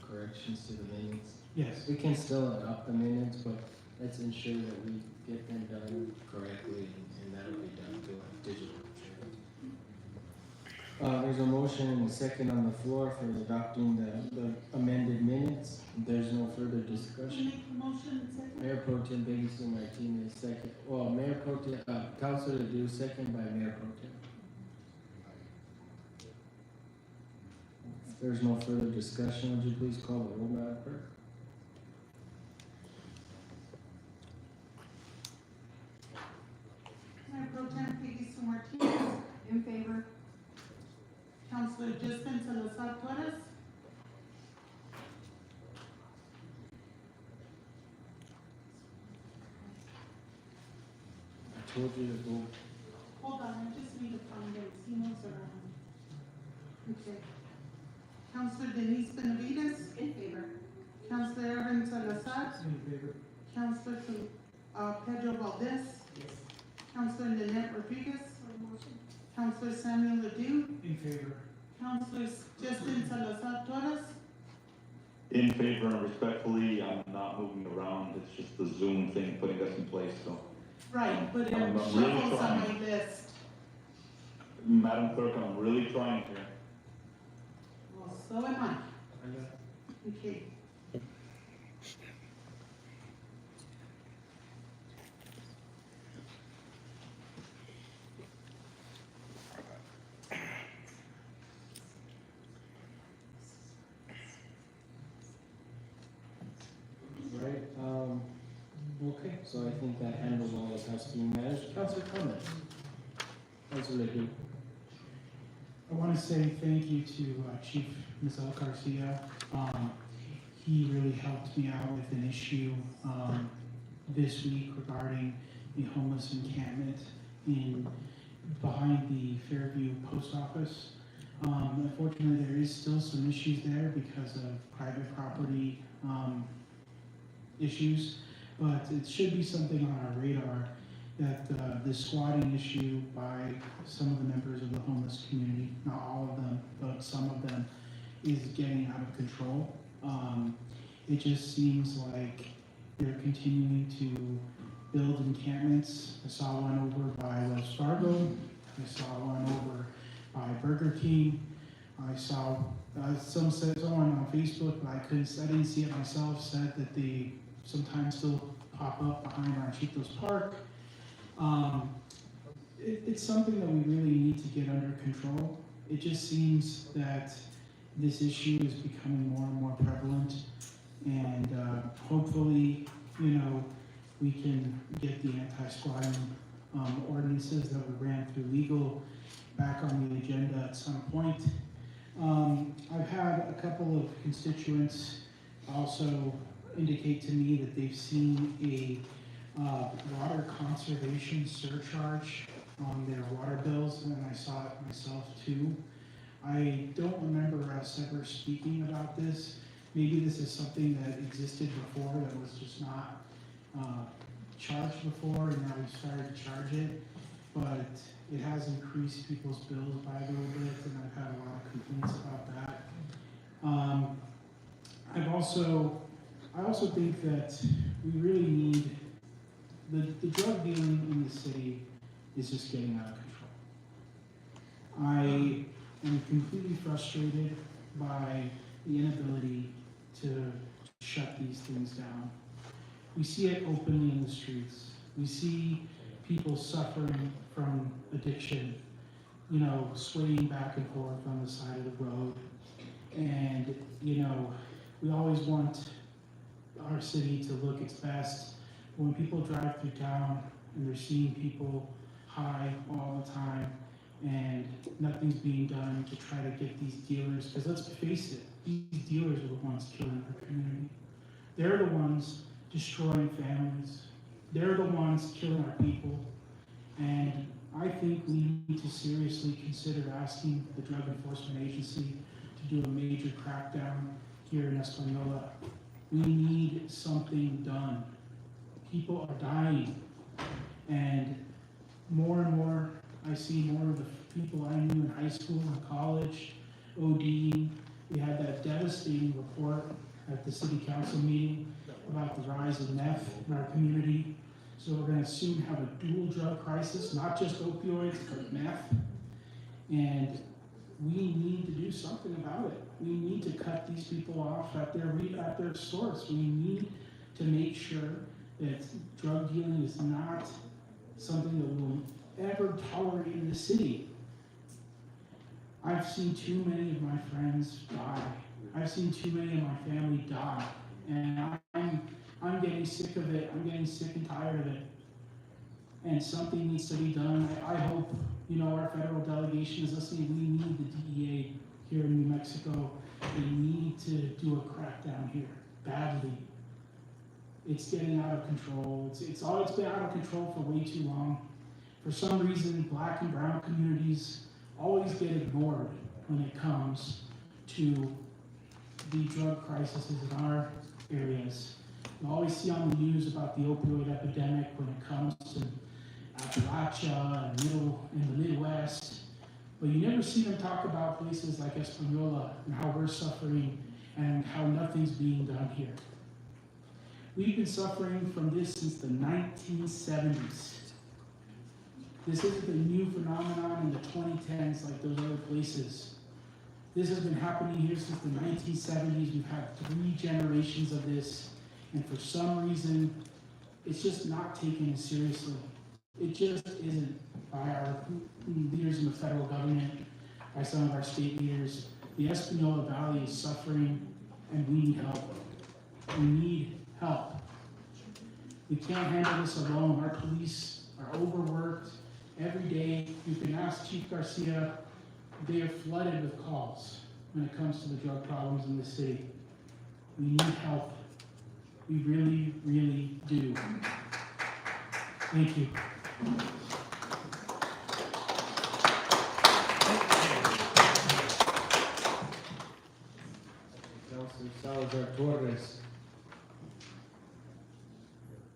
corrections to the minutes? Yes. We can still adopt the minutes, but let's ensure that we get them done correctly, and that'll be done to a digital. There's a motion and a second on the floor for adopting the amended minutes. There's no further discussion. Make the motion second. Mayor Pro Tem Peggy Sue Martinez, second. Well, Mayor Pro Tem, Councilor Ledoux, second by Mayor Pro Tem. If there's no further discussion, would you please call the roll, Madam Clerk? Mayor Pro Tem Peggy Sue Martinez. In favor. Counselor Justin Salazar Torres. I told you to go. Hold on, I just need to find those. He knows around. Okay. Counselor Denise Benavides. In favor. Counselor Aaron Salazar. In favor? Counselor Pedro Valdez. Yes. Counselor Lynette Rodriguez. For motion. Counselor Samuel Ledoux. In favor. Counselor Justin Salazar Torres. In favor, and respectfully, I'm not moving around, it's just the Zoom thing putting us in place, so. Right, but it I'm really shuffles on my trying. list. Madam Clerk, I'm really trying here. Well, so am I. Okay. Right, okay, so I think that handles all this housekeeping matters. Councilor comments? Councilor Ledoux. I want to say thank you to Chief Mizel Garcia. He really helped me out with an issue this week regarding the homeless encampment behind the Fairview Post Office. Unfortunately, there is still some issues there because of private property issues, but it should be something on our radar that the squatting issue by some of the members of the homeless community, not all of them, but some of them, is getting out of control. It just seems like they're continuing to build encampments. I saw one over by Wells Fargo. I saw one over by Burger King. I saw someone on Facebook, but I didn't see it myself, said that they sometimes still pop up behind Ranchitos Park. It's something that we really need to get under control. It just seems that this issue is becoming more and more prevalent, and hopefully, we can get the anti-squatting ordinances that we ran through legal back on the agenda at some point. I've had a couple of constituents also indicate to me that they've seen a water conservation surcharge on their water bills, and I saw it myself too. I don't remember us ever speaking about this. Maybe this is something that existed before that was just not charged before, and now we've started to charge it, but it has increased people's bills by a little bit, and I've had a lot of complaints about that. I also think that we really need the drug dealing in the city is just getting out of control. I am completely frustrated by the inability to shut these things down. We see it openly in the streets. We see people suffering from addiction, swaying back and forth on the side of the road. And, we always want our city to look its best. When people drive through town and they're seeing people high all the time and nothing's being done to try to get these dealers, because let's face it, these dealers are the ones killing our community. They're the ones destroying families. They're the ones killing our people. And I think we need to seriously consider asking the Drug Enforcement Agency to do a major crackdown here in Espanola. We need something done. People are dying. And more, I see more of the people I knew in high school and college ODing. We had that devastating report at the city council meeting about the rise of meth in our community. So we're going to soon have a dual drug crisis, not just opioids, but meth. And we need to do something about it. We need to cut these people off at their source. We need to make sure that drug dealing is not something that we'll ever tolerate in the city. I've seen too many of my friends die. I've seen too many of my family die. And I'm getting sick of it. I'm getting sick and tired of it. And something needs to be done. I hope, our federal delegation is listening. We need the DEA here in New Mexico. We need to do a crackdown here, badly. It's getting out of control. It's been out of control for way too long. For some reason, Black and brown communities always get ignored when it comes to the drug crises in our areas. We always see on the news about the opioid epidemic when it comes to Appalachia and in the Midwest, but you never see them talk about places like Espanola and how we're suffering and how nothing's being done here. We've been suffering from this since the 1970s. This isn't a new phenomenon in the 2010s like those other places. This has been happening here since the 1970s. We've had 3 generations of this, and for some reason, it's just not taken as seriously. It just isn't by our leaders in the federal government, by some of our state leaders. The Espanola Valley is suffering, and we need help. We need help. We can't handle this alone. Our police are overworked every day. You can ask Chief Garcia, they are flooded with calls when it comes to the drug problems in the city. We need help. We really, really do. Thank you. Councilor Salazar Torres.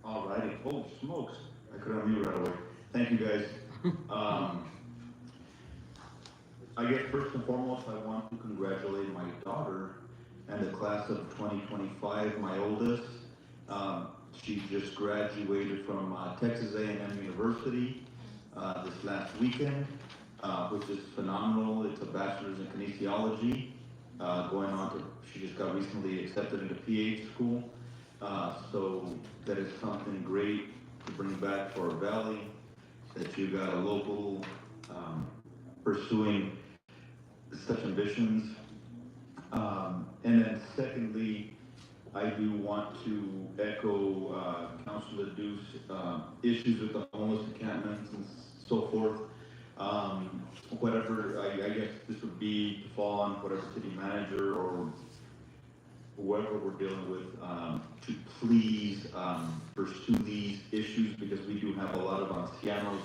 All righty, holy smokes, I could unmute right away. Thank you, guys. I guess first and foremost, I want to congratulate my daughter and the class of 2025, my oldest. She just graduated from Texas A&M University this last weekend, which is phenomenal. It's a bachelor's in kinesiology, going on to, she just got recently accepted into PH school. So that is something great to bring back for our valley, that you got a local pursuing such ambitions. And then secondly, I do want to echo Councilor Deuce, issues with the homeless encampments and so forth. Whatever, I guess this would be to fall on whatever city manager or whoever we're dealing with, to please pursue these issues, because we do have a lot of ancianos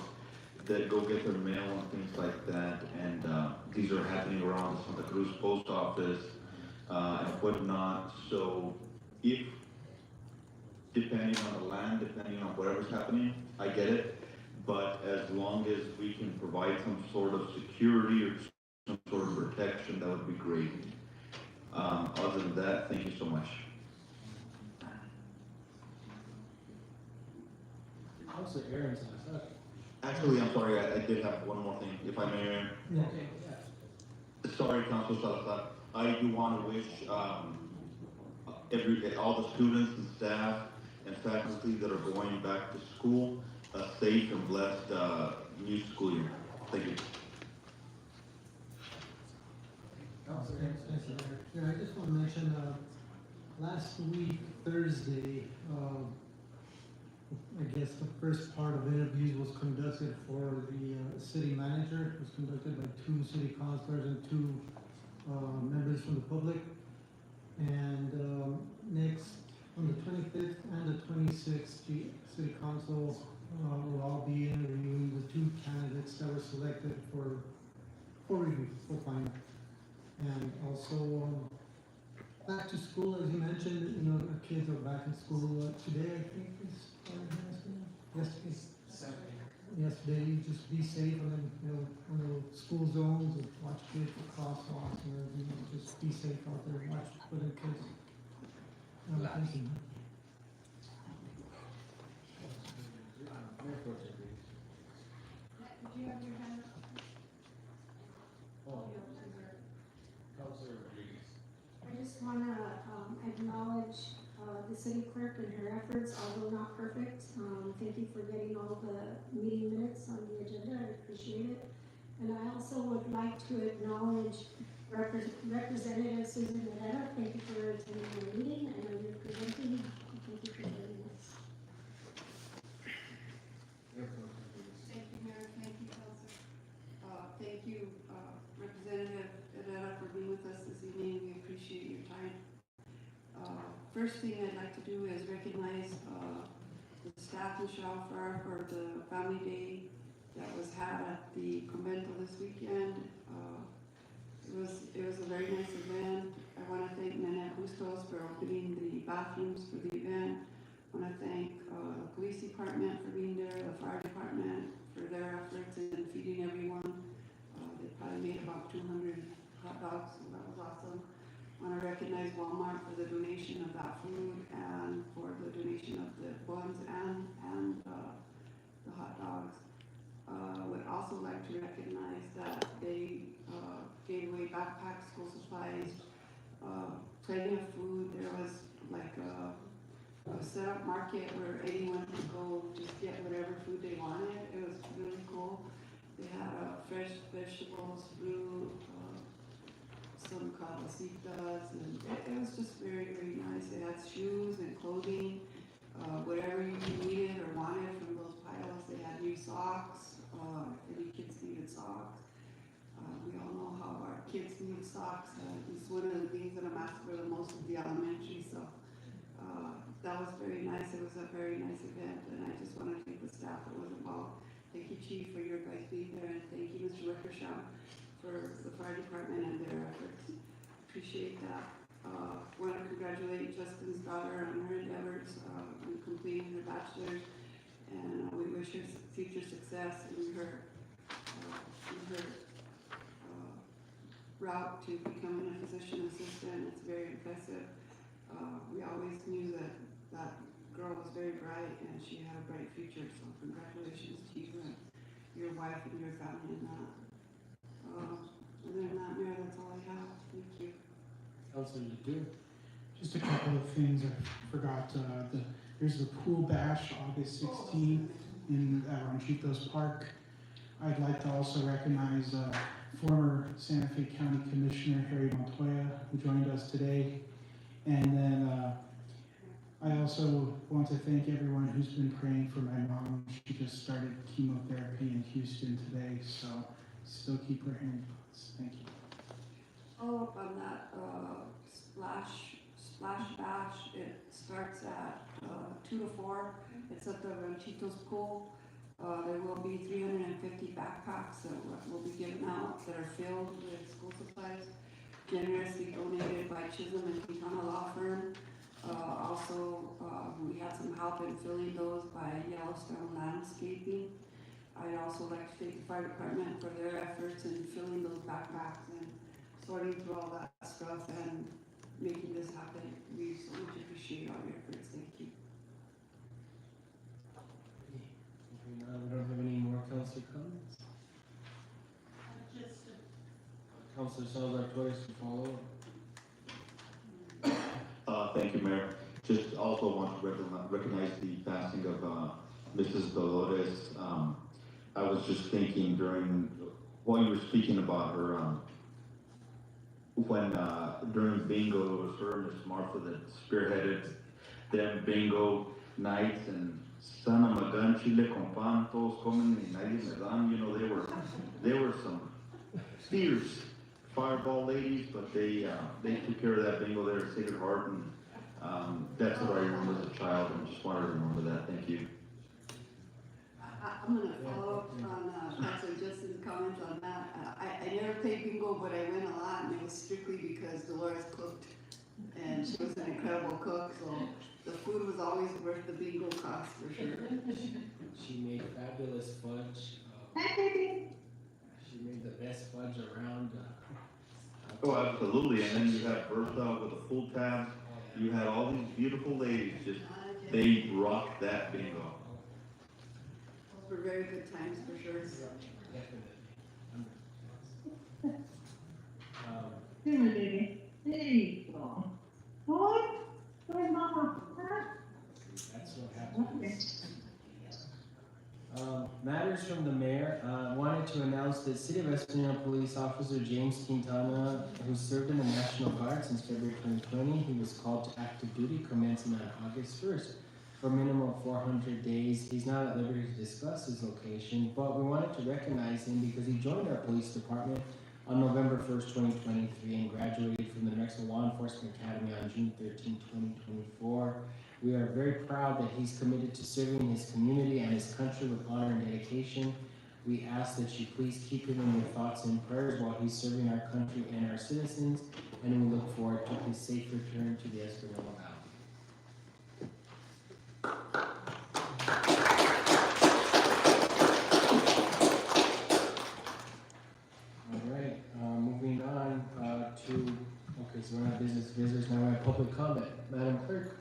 that go get their mail and things like that, and these are happening around the Santa Cruz post office and whatnot. So if, depending on the land, depending on whatever's happening, I get it, but as long as we can provide some sort of security or some sort of protection, that would be great. Other than that, thank you so much. Councilor Aaron's on us. Actually, I'm sorry, I did have one more thing, if I may, Mayor. Okay, yeah. Sorry, Councilor Salazar. I do want to wish all the students and staff and faculty that are going back to school a safe and blessed new school year. Thank you. Yeah, I just want to mention, last week, Thursday, I guess the first part of interviews was conducted for the city manager. It was conducted by 2 city councilors and 2 members from the public. And next, on the 25th and the 26th, the city council will all be interviewing the 2 candidates that were selected for review, for final. And also, back to school, as you mentioned, you know, our kids are back in school today, I think, is yesterday. Yesterday, just be safe, and then, you know, on the school zones, and watch kids for crosswalks, and everything, just be safe out there, watch for the kids. Thank you. Did you have your hand up? I just want to acknowledge the city clerk and her efforts, although not perfect. Thank you for getting all the meeting minutes on the agenda. I appreciate it. And I also would like to acknowledge Representative Susan Herrera. Thank you for attending the meeting. I know you're presenting. Thank you for doing this. Thank you, Mayor. Thank you, Councilor. Thank you, Representative Herrera, for being with us this evening. We appreciate your time. First thing I'd like to do is recognize the staff in Shawfar for the Family Day that was had at the convento this weekend. It was a very nice event. I want to thank Nanette Bustos for opening the bathrooms for the event. want to thank the police department for being there, the fire department for their efforts in feeding everyone. They probably made about 200 hot dogs, so that was awesome. I want to recognize Walmart for the donation of that food and for the donation of the buns and the hot dogs. Would also like to recognize that they gave away backpacks, school supplies, plenty of food. There was like a set up market where anyone could go just get whatever food they wanted. It was really cool. They had fresh vegetables, fruit, some calacitas, and it was just very, very nice. They had shoes and clothing, whatever you needed or wanted from those piles. They had new socks. Any kids needed socks. We all know how our kids need socks. It's one of the things that I'm asked for the most of the elementary, so that was very nice. It was a very nice event, and I just want to thank the staff that was involved. Thank you, Chief, for your guys being there, and thank you, Mr. Wickersham, for the fire department and their efforts. Appreciate that. Want to congratulate Justin's daughter on her endeavors in completing her bachelor's, and we wish her future success in her route to becoming a physician assistant. It's very impressive. We always knew that that girl was very bright and she had a bright future, so congratulations to you and your wife and your family in that. Other than that, Mayor, that's all I have. Thank you. Councilor Ledoux. Just a couple of things I forgot. There's the pool bash August 16th in Ranchitos Park. I'd like to also recognize former Santa Fe County Commissioner Harry Montoya, who joined us today. And then I also want to thank everyone who's been praying for my mom. She just started chemotherapy in Houston today, so still keep her in thoughts. Thank you. Follow up on that splash bash. It starts at 2 to 4. It's at the Ranchitos pool. There will be 350 backpacks that will be given out that are filled with school supplies, generously donated by Chisholm and Quintana Law Firm. Also, we had some help in filling those by Yellowstone Landscaping. I'd also like to thank the fire department for their efforts in filling those backpacks and sorting through all that stuff and making this happen. We so much appreciate all your efforts. Thank you. We don't have any more councilor comments. Councilor Salazar Torres to follow. Thank you, Mayor. Just also want to recognize the passing of Mrs. Dolores. I was just thinking while you were speaking about her, when during bingo, it was her and Miss Martha that spearheaded them bingo nights, and Sana Magan, Chile con pan, todos comen y nadie me dan. You know, they were some fierce fireball ladies, but they took care of that bingo there at Sacred Heart, and that's what I remember as a child, and just wanted to remember that. Thank you. I'm going to follow up on Councilor Justin's comments on that. I never played bingo, but I went a lot, and it was strictly because Dolores cooked, and she was an incredible cook, so the food was always worth the bingo cost for sure. She made fabulous fudge. She made the best fudge around. Oh, absolutely. And then you had Bertha with a full tab. You had all these beautiful ladies they rocked that bingo. Those were very good times for sure. That's what happens. Matters from the mayor. Wanted to announce that City of Espanola Police Officer James Quintana, who served in the National Guard since February 2020, he was called to active duty commencing on August 1st for a minimum of 400 days. He's not at liberty to discuss his location, but we wanted to recognize him because he joined our police department on November 1st, 2023 and graduated from the Drexel Law Enforcement Academy on June 13, 2024. We are very proud that he's committed to serving his community and his country with honor and dedication. We ask that you please keep him in your thoughts and prayers while he's serving our country and our citizens, and we look forward to his safe return to the Espanola Valley. public comment. Madam Clerk?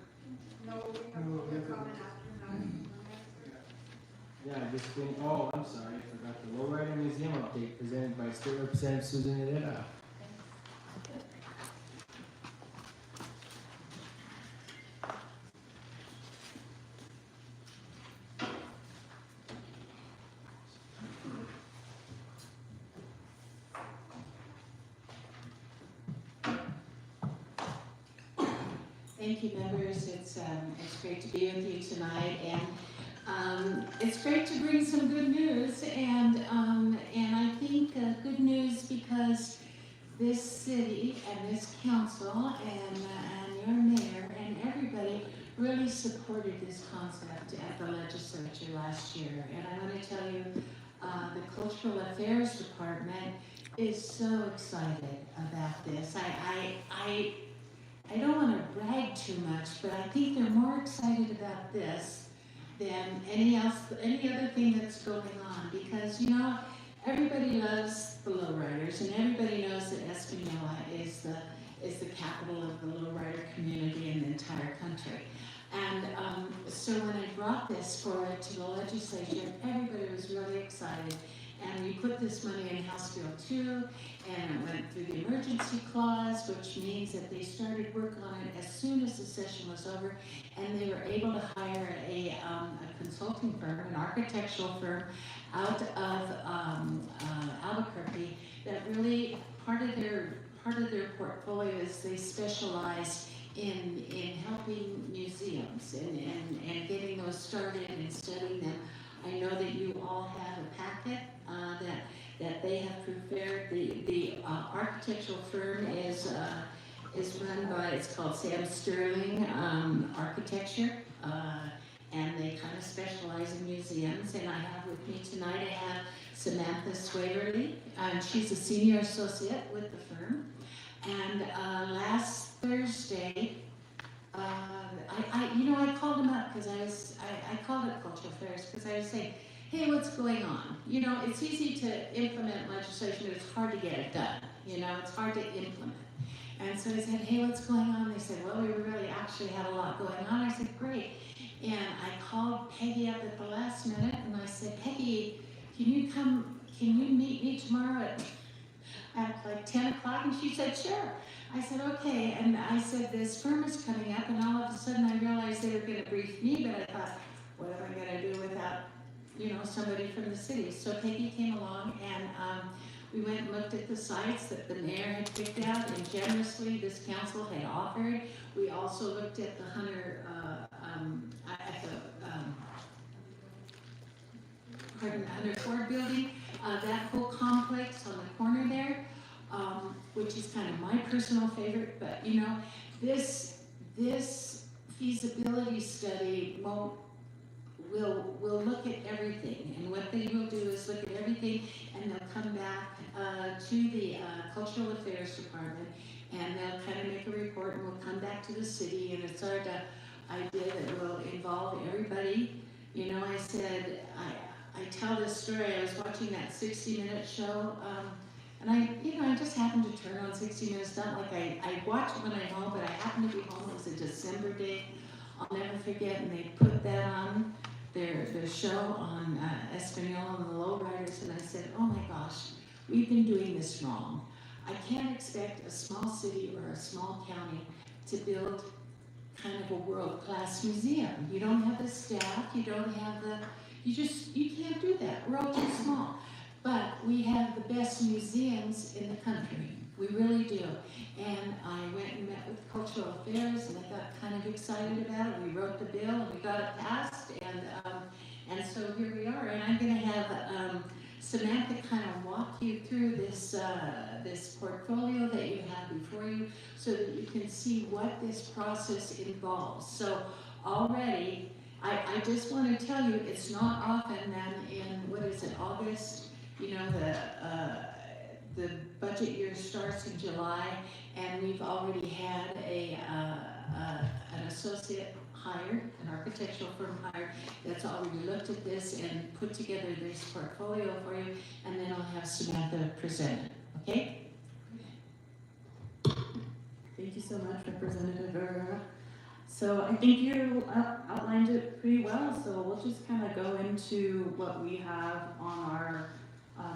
No, we have public comment after that. Yeah, this thing, oh, I'm sorry, I forgot the Lowrider Museum update presented by State Representative Susan Herrera. Thank you, members. It's great to be with you tonight, and it's great to bring some good news. And I think good news because this city and this council and your mayor and everybody really supported this concept at the legislature last year. And I want to tell you, the Cultural Affairs Department is so excited about this. I don't want to brag too much, but I think they're more excited about this than any other thing that's going on, because, you know, everybody loves the lowriders, and everybody knows that Espanola is the capital of the lowrider community in the entire country. And so when I brought this forward to the legislature, everybody was really excited. And we put this money in House Bill 2, and it went through the emergency clause, which means that they started work on it as soon as the session was over, and they were able to hire a consulting firm, an architectural firm out of Albuquerque that really, part of their portfolio is they specialize in helping museums and getting those started and studying them. I know that you all have a packet that they have prepared. The architectural firm is run by, it's called Sam Sterling Architecture, and they kind of specialize in museums. And I have with me tonight, I have Samantha Swaverly, and she's a senior associate with the firm. And last Thursday, I called them up because I called it Cultural Affairs because I was saying, hey, what's going on? You know, it's easy to implement legislation, but it's hard to get it done. You know, it's hard to implement. And so I said, hey, what's going on? They said, well, we really actually had a lot going on. I said, great. And I called Peggy up at the last minute, and I said, Peggy, can you meet me tomorrow at like 10 o'clock? And she said, sure. I said, okay. And I said, this firm is coming up, and all of a sudden I realized they were going to brief me, but I thought, what am I going to do without, somebody from the city? So Peggy came along, and we went and looked at the sites that the mayor had picked out, and generously this council had offered. We also looked at the Hunter Ford building, that whole complex on the corner there, which is kind of my personal favorite. But this feasibility study will look at everything, and what they will do is look at everything, and they'll come back to the Cultural Affairs Department, and they'll kind of make a report, and we'll come back to the city, and it's our idea that will involve everybody. I said, I tell this story. I was watching that 60-minute show, and I just happened to turn on 60 Minutes. Not like I watch it when I'm home, but I happened to be home. It was a December day. I'll never forget, and they put that on their show on Espanola and the lowriders, and I said, oh my gosh, we've been doing this wrong. I can't expect a small city or a small county to build kind of a world-class museum. You don't have the staff, you don't have you can't do that. We're all too small. But we have the best museums in the country. We really do. And I went and met with Cultural Affairs, and I got kind of excited about it. We wrote the bill, and we got it passed, and so here we are. And I'm going to have Samantha kind of walk you through this portfolio that you have before you, so that you can see what this process involves. So already, I just want to tell you, it's not often that in, August, the budget year starts in July, and we've already had an associate hired, an architectural firm hired, that's already looked at this and put together this portfolio for you, and then I'll have Samantha present it, okay? Thank you so much, Representative Rivera. So I think you outlined it pretty well, so we'll just kind of go into what we have on our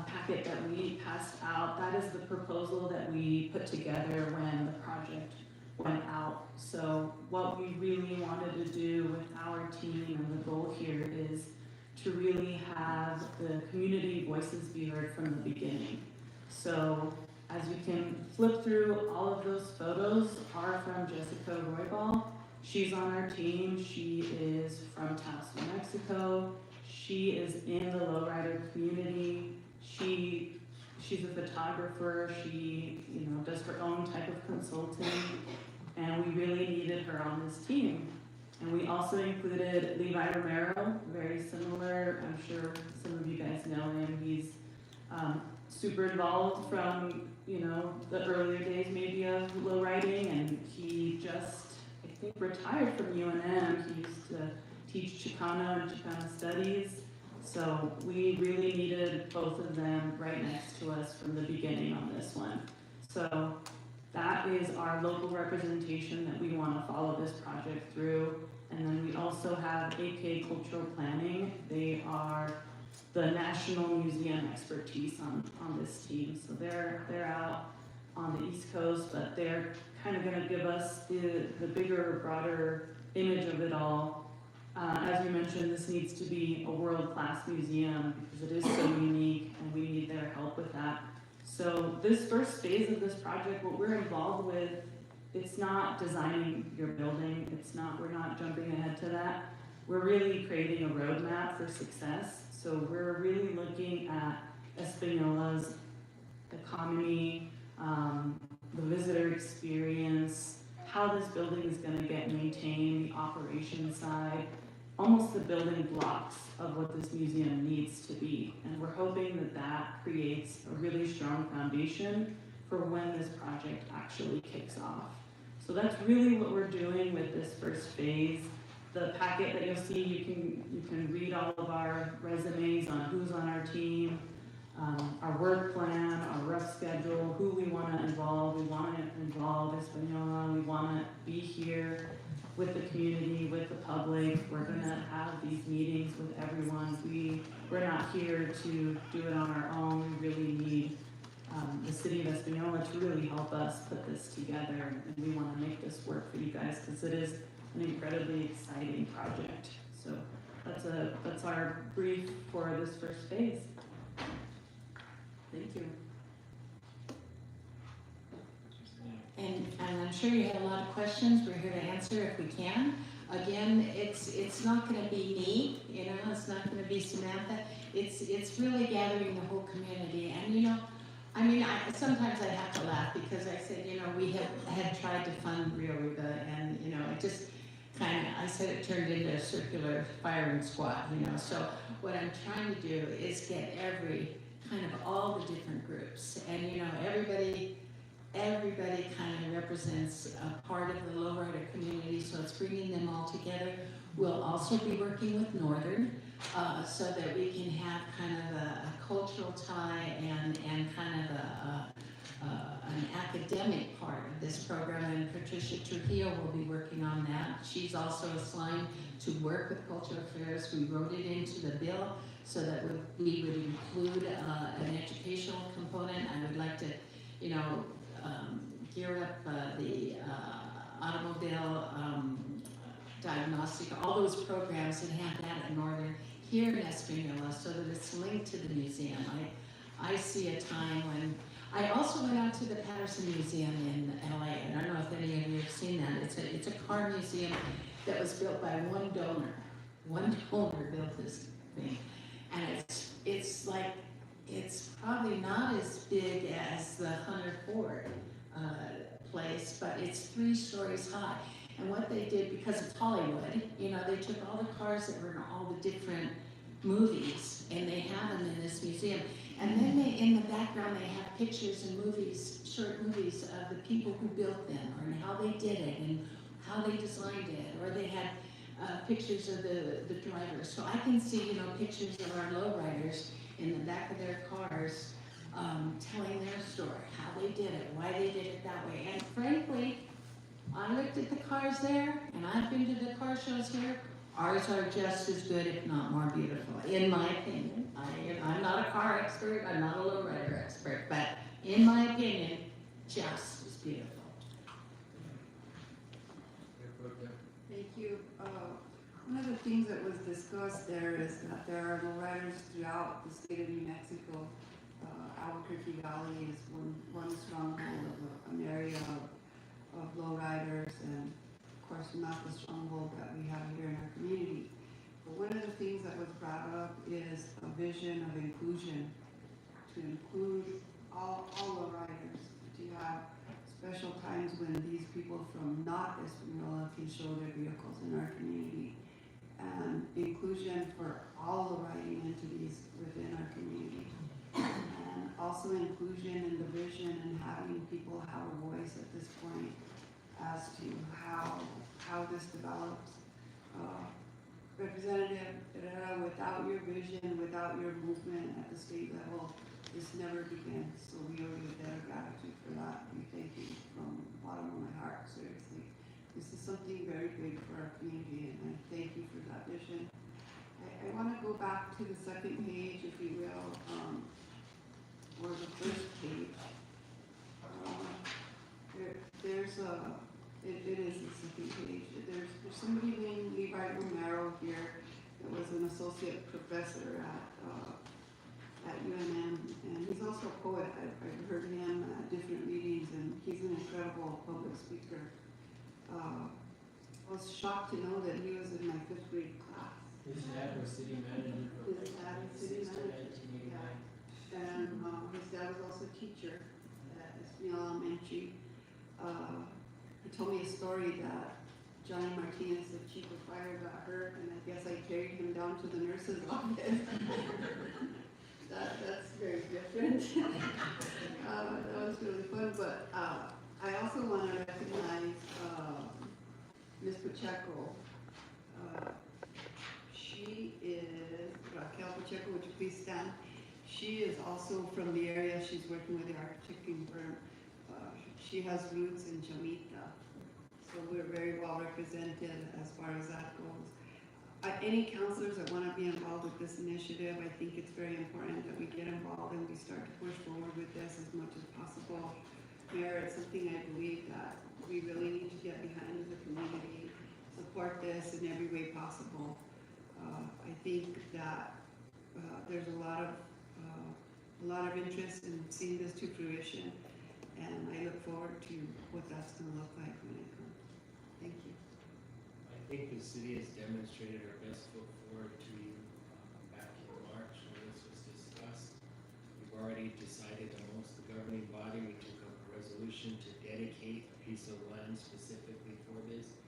packet that we passed out. That is the proposal that we put together when the project went out. So what we really wanted to do with our team and the goal here is to really have the community voices be heard from the beginning. So as you can flip through, all of those photos are from Jessica Roybal. She's on our team. She is from Taos, New Mexico. She is in the lowrider community. She's a photographer. She, does her own type of consulting, and we really needed her on this team. And we also included Levi Romero, very similar. I'm sure some of you guys know him. He's super involved from, the earlier days maybe of low riding, and he just, I think, retired from UNM. He used to teach Chicano and Chicano studies. So we really needed both of them right next to us from the beginning on this one. So that is our local representation that we want to follow this project through. And then we also have AK Cultural Planning. They are the national museum expertise on this team. So they're out on the East Coast, but they're kind of going to give us the bigger, broader image of it all. As you mentioned, this needs to be a world-class museum because it is so unique, and we need their help with that. So this first phase of this project, what we're involved with, it's not designing your building. We're not jumping ahead to that. We're really creating a roadmap for success. So we're really looking at Espanola's economy, the visitor experience, how this building is going to get maintained, the operation side, almost the building blocks of what this museum needs to be. And we're hoping that that creates a really strong foundation for when this project actually kicks off. So that's really what we're doing with this first phase. The packet that you'll see, you can read all of our resumes on who's on our team, our work plan, our rough schedule, who we want to involve. We want to involve Espanola. We want to be here with the community, with the public. We're going to have these meetings with everyone. We're not here to do it on our own. We really need the city of Espanola to really help us put this together, and we want to make this work for you guys because it is an incredibly exciting project. So that's our brief for this first phase. Thank you. And I'm sure you had a lot of questions. We're here to answer if we can. Again, it's not going to be me, it's not going to be Samantha. It's really gathering the whole community. And sometimes I have to laugh because I said, we had tried to fund Rio Riba, and it just I said it turned into a circular firing squad. So what I'm trying to do is get all the different groups, and everybody kind of represents a part of the lowrider community, so it's bringing them all together. We'll also be working with Northern so that we can have kind of a cultural tie and kind of an academic part of this program, and Patricia Trujillo will be working on that. She's also assigned to work with cultural affairs. We wrote it into the bill so that we would include an educational component. I would like to, gear up the automobile diagnostic, all those programs, and have that at Northern here in Espanola so that it's linked to the museum. I see a time when I also went out to the Patterson Museum in LA, and I don't know if any of you have seen that. It's a car museum that was built by one donor. One donor built this thing, and it's probably not as big as the Hunter Ford place, but it's 3 stories high. And what they did, because it's Hollywood, they took all the cars that were in all the different movies, and they have them in this museum. And then in the background, they have pictures and movies, short movies of the people who built them, and how they did it, and how they designed it. Or they had pictures of the drivers. So I can see, pictures of our lowriders in the back of their cars telling their story, how they did it, why they did it that way. And frankly, I looked at the cars there, and I've been to the car shows here. Ours are just as good, if not more beautiful, in my opinion. I'm not a car expert, I'm not a lowrider expert, but in my opinion, just as beautiful. Thank you. One of the things that was discussed there is that there are lowriders throughout the state of New Mexico. Albuquerque Valley is one stronghold of an area of lowriders, and of course not the stronghold that we have here in our community. But one of the things that was brought up is a vision of inclusion, to include all lowriders, to have special times when these people from not Espanola can show their vehicles in our community, and inclusion for all the riding entities within our community, and also inclusion in the vision and having people have a voice at this point as to how this develops. Representative Herrera, without your vision, without your movement at the state level, this never begins. So we owe you a debt of gratitude for that. We thank you from the bottom of my heart, seriously. This is something very big for our community, and I thank you for that vision. I want to go back to the second page, if you will, or the first page. It is the second page. There's somebody named Levi Romero here that was an associate professor at UNM, and he's also a poet. I've heard him at different meetings, and he's an incredible public speaker. I was shocked to know that he was in my 5th grade class. His dad was city manager. His dad was city manager. Yeah. And his dad was also a teacher at Espanola Elementary. He told me a story that Johnny Martinez, the chief of fire, got hurt, and I guess I carried him down to the nurse's office. That's very different. That was really fun, but I also want to recognize Ms. Pacheco. She is, Raquel Pacheco, would you please stand? She is also from the area. She's working with the architecting firm. She has roots in Jamaica, so we're very well represented as far as that goes. Any counselors that want to be involved with this initiative, I think it's very important that we get involved and we start to push forward with this as much as possible. Mayor, it's something I believe that we really need to get behind as a community, support this in every way possible. I think that there's a lot of interest in seeing this to fruition, and I look forward to what that's going to look like when it comes. Thank you. I think the city has demonstrated our best foot forward to you back in March when this was discussed. We've already decided amongst the governing body, we took up a resolution to dedicate a piece of land specifically for this.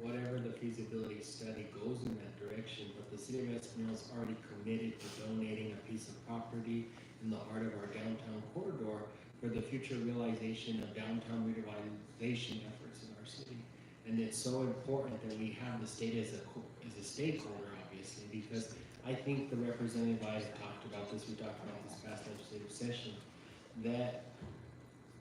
Whatever the feasibility study goes in that direction, but the city of Espanola is already committed to donating a piece of property in the heart of our downtown corridor for the future realization of downtown revitalization efforts in our city. And it's so important that we have the state as a stakeholder, obviously, because I think the representative I have talked about this, we talked about this past legislative session, that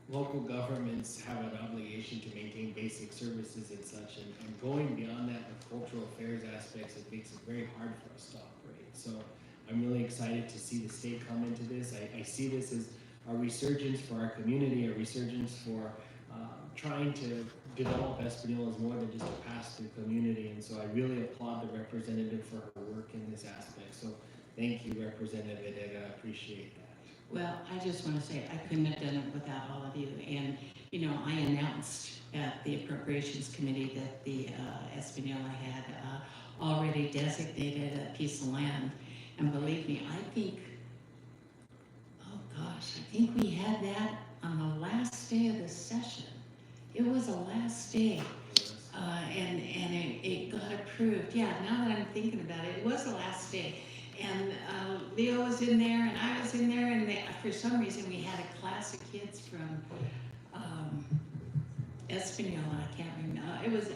local governments have an obligation to maintain basic services and such, and going beyond that with cultural affairs aspects, it makes it very hard for us to operate. So I'm really excited to see the state come into this. I see this as a resurgence for our community, a resurgence for trying to develop Espanola as more than just a pass-through community, and so I really applaud the representative for her work in this aspect. So thank you, Representative Edega, I appreciate that. Well, I just want to say I couldn't have done it without all of you. And, you know, I announced at the Appropriations Committee that the Espanola had already designated a piece of land. And believe me, I think we had that on the last day of the session. It was the last day. And it got approved. Yeah, now that I'm thinking about it, it was the last day. And Leo was in there, and I was in there, and for some reason we had a class of kids from Espanola. I can't remember. It was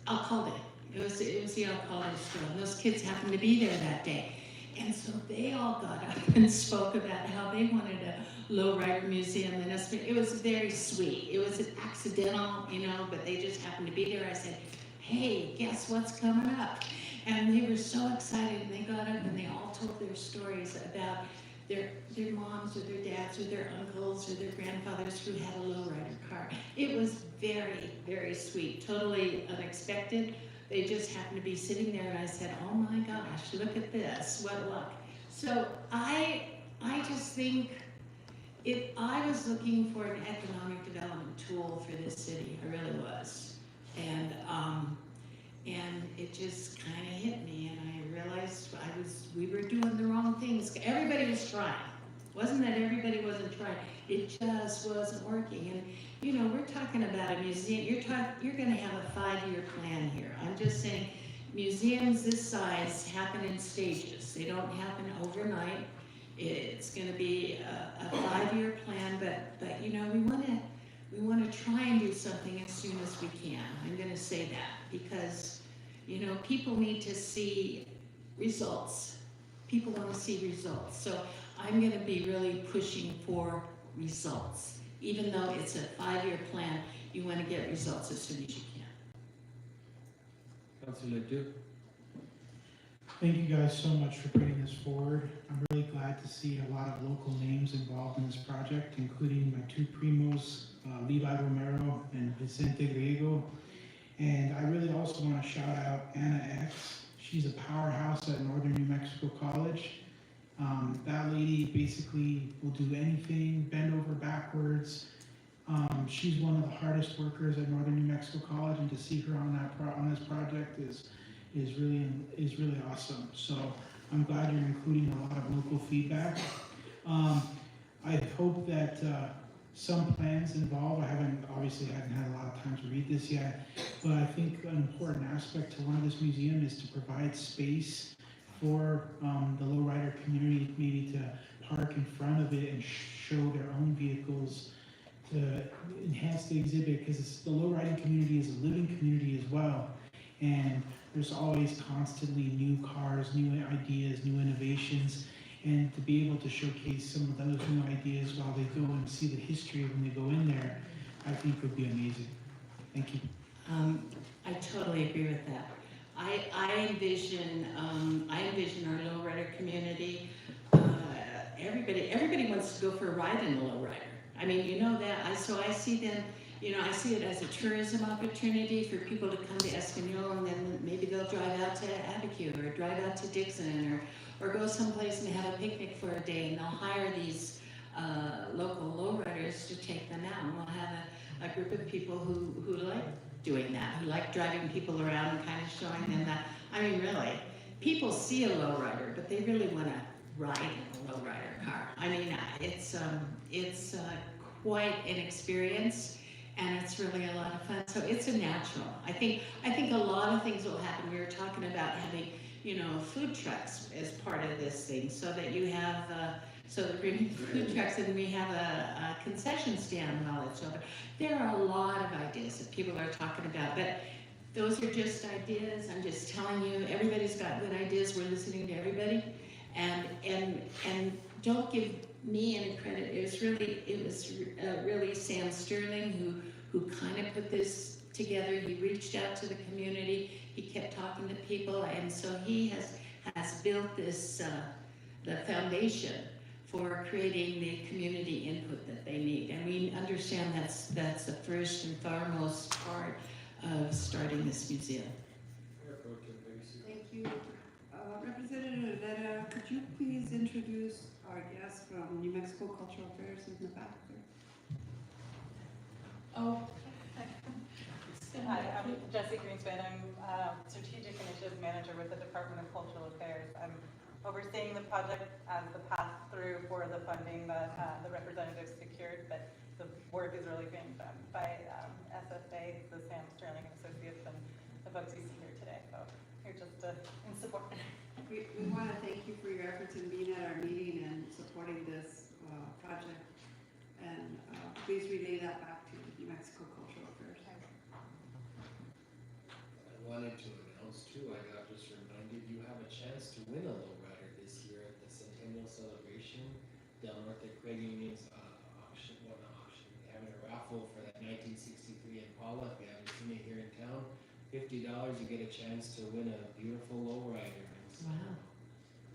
Alcalde. It was the Alcalde school, and those kids happened to be there that day. And so they all got up and spoke about how they wanted a lowrider museum in Espanola. It was very sweet. It was an accidental, you know, but they just happened to be there. I said, hey, guess what's coming up? And they were so excited, and they got up and they all told their stories about their moms or their dads or their uncles or their grandfathers who had a lowrider car. It was very, very sweet, totally unexpected. They just happened to be sitting there, and I said, oh my gosh, look at this, what luck. So I just think if I was looking for an economic development tool for this city, I really was. And it just kind of hit me, and I realized we were doing the wrong things. Everybody was trying. It wasn't that everybody wasn't trying. It just wasn't working. And you know, we're talking about a museum. You're going to have a 5-year plan here. I'm just saying, museums this size happen in stages. They don't happen overnight. It's going to be a 5-year plan, but you know, we want to try and do something as soon as we can. I'm going to say that because, you know, people need to see results. People want to see results. So I'm going to be really pushing for results. Even though it's a 5-year plan, you want to get results as soon as you can. Councilor Duke. Thank you guys so much for putting this forward. I'm really glad to see a lot of local names involved in this project, including my two primos, Levi Romero and Vicente Griego. And I really also want to shout out Anna X. She's a powerhouse at Northern New Mexico College. That lady basically will do anything, bend over backwards. She's one of the hardest workers at Northern New Mexico College, and to see her on this project is really awesome. So I'm glad you're including a lot of local feedback. I hope that some plans involve, obviously haven't had a lot of time to read this yet, but I think an important aspect to run this museum is to provide space for the lowrider community, maybe to park in front of it and show their own vehicles to enhance the exhibit, because the lowriding community is a living community as well. And there's always constantly new cars, new ideas, new innovations, and to be able to showcase some of those new ideas while they go and see the history when they go in there, I think would be amazing. Thank you. I totally agree with that. I envision our lowrider community. Everybody wants to go for a ride in a lowrider. I mean, you know that. So I see them. You know, I see it as a tourism opportunity for people to come to Espanola, and then maybe they'll drive out to Abiquiu or drive out to Dixon or go someplace and have a picnic for a day, and they'll hire these local lowriders to take them out, and we'll have a group of people who like doing that, who like driving people around and kind of showing them that. I mean, really, people see a lowrider, but they really want to ride in a lowrider car. I mean, it's quite an experience. And it's really a lot of fun. So it's a natural. I think a lot of things will happen. We were talking about having, you know, food trucks as part of this thing, so that you have, so that we're bringing food trucks, and we have a concession stand while it's open. There are a lot of ideas that people are talking about, but those are just ideas. I'm just telling you, everybody's got good ideas. We're listening to everybody, and don't give me any credit. It was really Sam Sterling who kind of put this together. He reached out to the community. He kept talking to people, and so he has built this the foundation for creating the community input that they need. And we understand that's the first and foremost part of starting this museum. Thank you. Representative Rivera, could you please introduce our guest from New Mexico Cultural Affairs in the back there? Oh. Hi, I'm Jessie Greenspan. I'm Strategic Initiatives Manager with the Department of Cultural Affairs. I'm overseeing the project as the pass-through for the funding that the representatives secured, but the work is really being done by SSA, the Sam Sterling Associates, and the folks you see here today. So here just in support. We want to thank you for your efforts in being at our meeting and supporting this project. And please relay that back to New Mexico Cultural Affairs. I wanted to announce too, I got just reminded you have a chance to win a lowrider this year. down north at Craig Union's auction, well not auction, having a raffle for that 1963 Impala. If you haven't seen it here in town, $50 you get a chance to win a beautiful lowrider. Wow.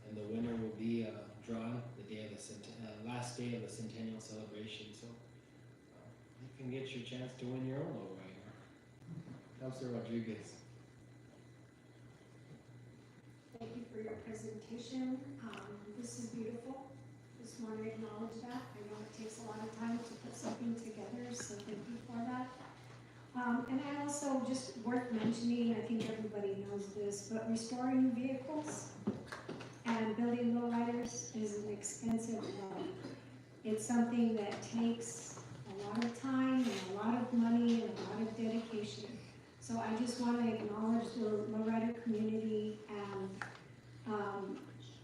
And the winner will be drawn the day of the last day of the centennial celebration. So you can get your chance to win your own lowrider. Councilor Rodriguez. Thank you for your presentation. This is beautiful. Just want to acknowledge that. I know it takes a lot of time to put something together, so thank you for that. And I also, just worth mentioning, I think everybody knows this, but restoring vehicles and building lowriders is an expensive loan. It's something that takes a lot of time and a lot of money and a lot of dedication. So I just want to acknowledge the lowrider community and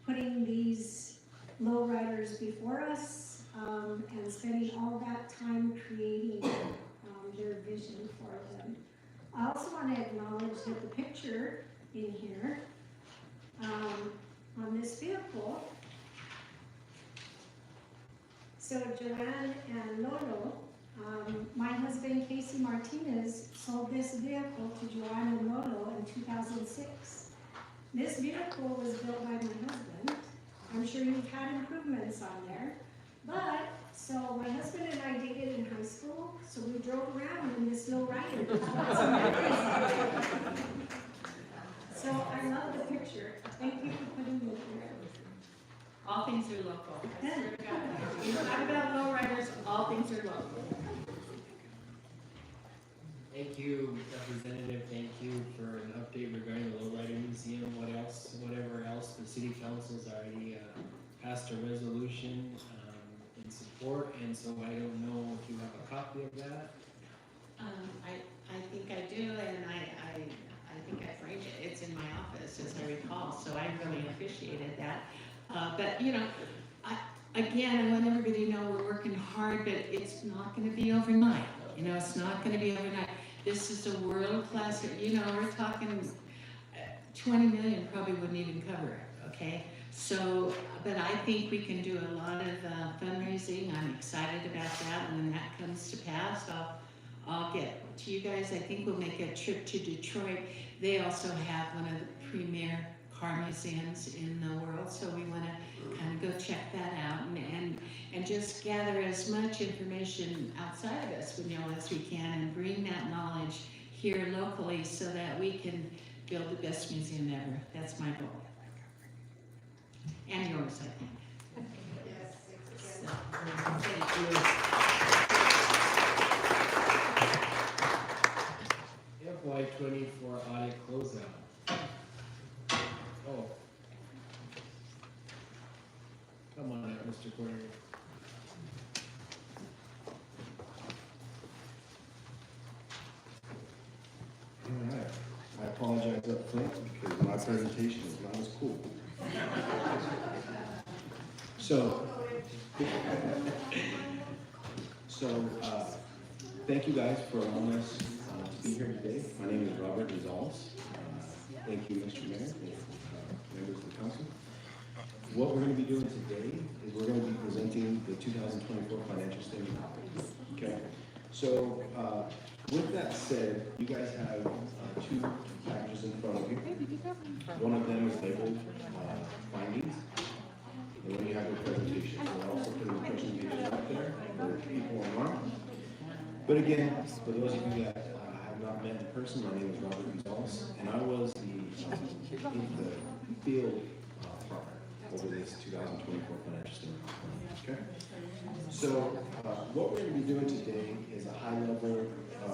putting these lowriders before us and spending all that time creating their vision for them. I also want to acknowledge that the picture in here on this vehicle, so Joanne and Lolo, my husband Casey Martinez sold this vehicle to Joanne and Lolo in 2006. This vehicle was built by my husband. I'm sure you've had improvements on there, but so my husband and I dated in high school, so we drove around in this low rider. So I love the picture. Thank you for putting it here. All things are local. I swear to God. You talk about lowriders, all things are local. Thank you, Representative. Thank you for an update regarding the Lowrider Museum. Whatever else, the City Council's already passed a resolution in support, and so I don't know if you have a copy of that. I think I do, and I think I framed it. It's in my office, as I recall, so I really appreciated that. But, you know, again, I want everybody to know we're working hard, but it's not going to be overnight. You know, it's not going to be overnight. This is a world-class, you know, we're talking 20 million probably wouldn't even cover it, okay? So, but I think we can do a lot of fundraising. I'm excited about that. And when that comes to pass, I'll get to you guys. I think we'll make a trip to Detroit. They also have one of the premier car museums in the world, so we want to kind of go check that out and just gather as much information outside of us, you know, as we can, and bring that knowledge here locally so that we can build the best museum ever. That's my goal. And yours, I think. Yes, So, thank you. FY24 audit closeout. Oh. Come on up, Mr. Corner. All right. I apologize up front because my presentation is not as cool. Thank you guys for allowing us to be here today. My name is Robert Gonzalez. Thank you, Mr. Mayor, and members of the council. What we're going to be doing today is we're going to be presenting the 2024 financial statement. Okay. So with that said, you guys have two packages in front of you. One of them is labeled findings, and then you have your presentation. We're also putting the presentation up there for people online. But again, for those of you that have not met in person, my name is Robert Gonzalez, and I was the field partner over this 2024 financial statement. Okay? So what we're going to be doing today is a high-level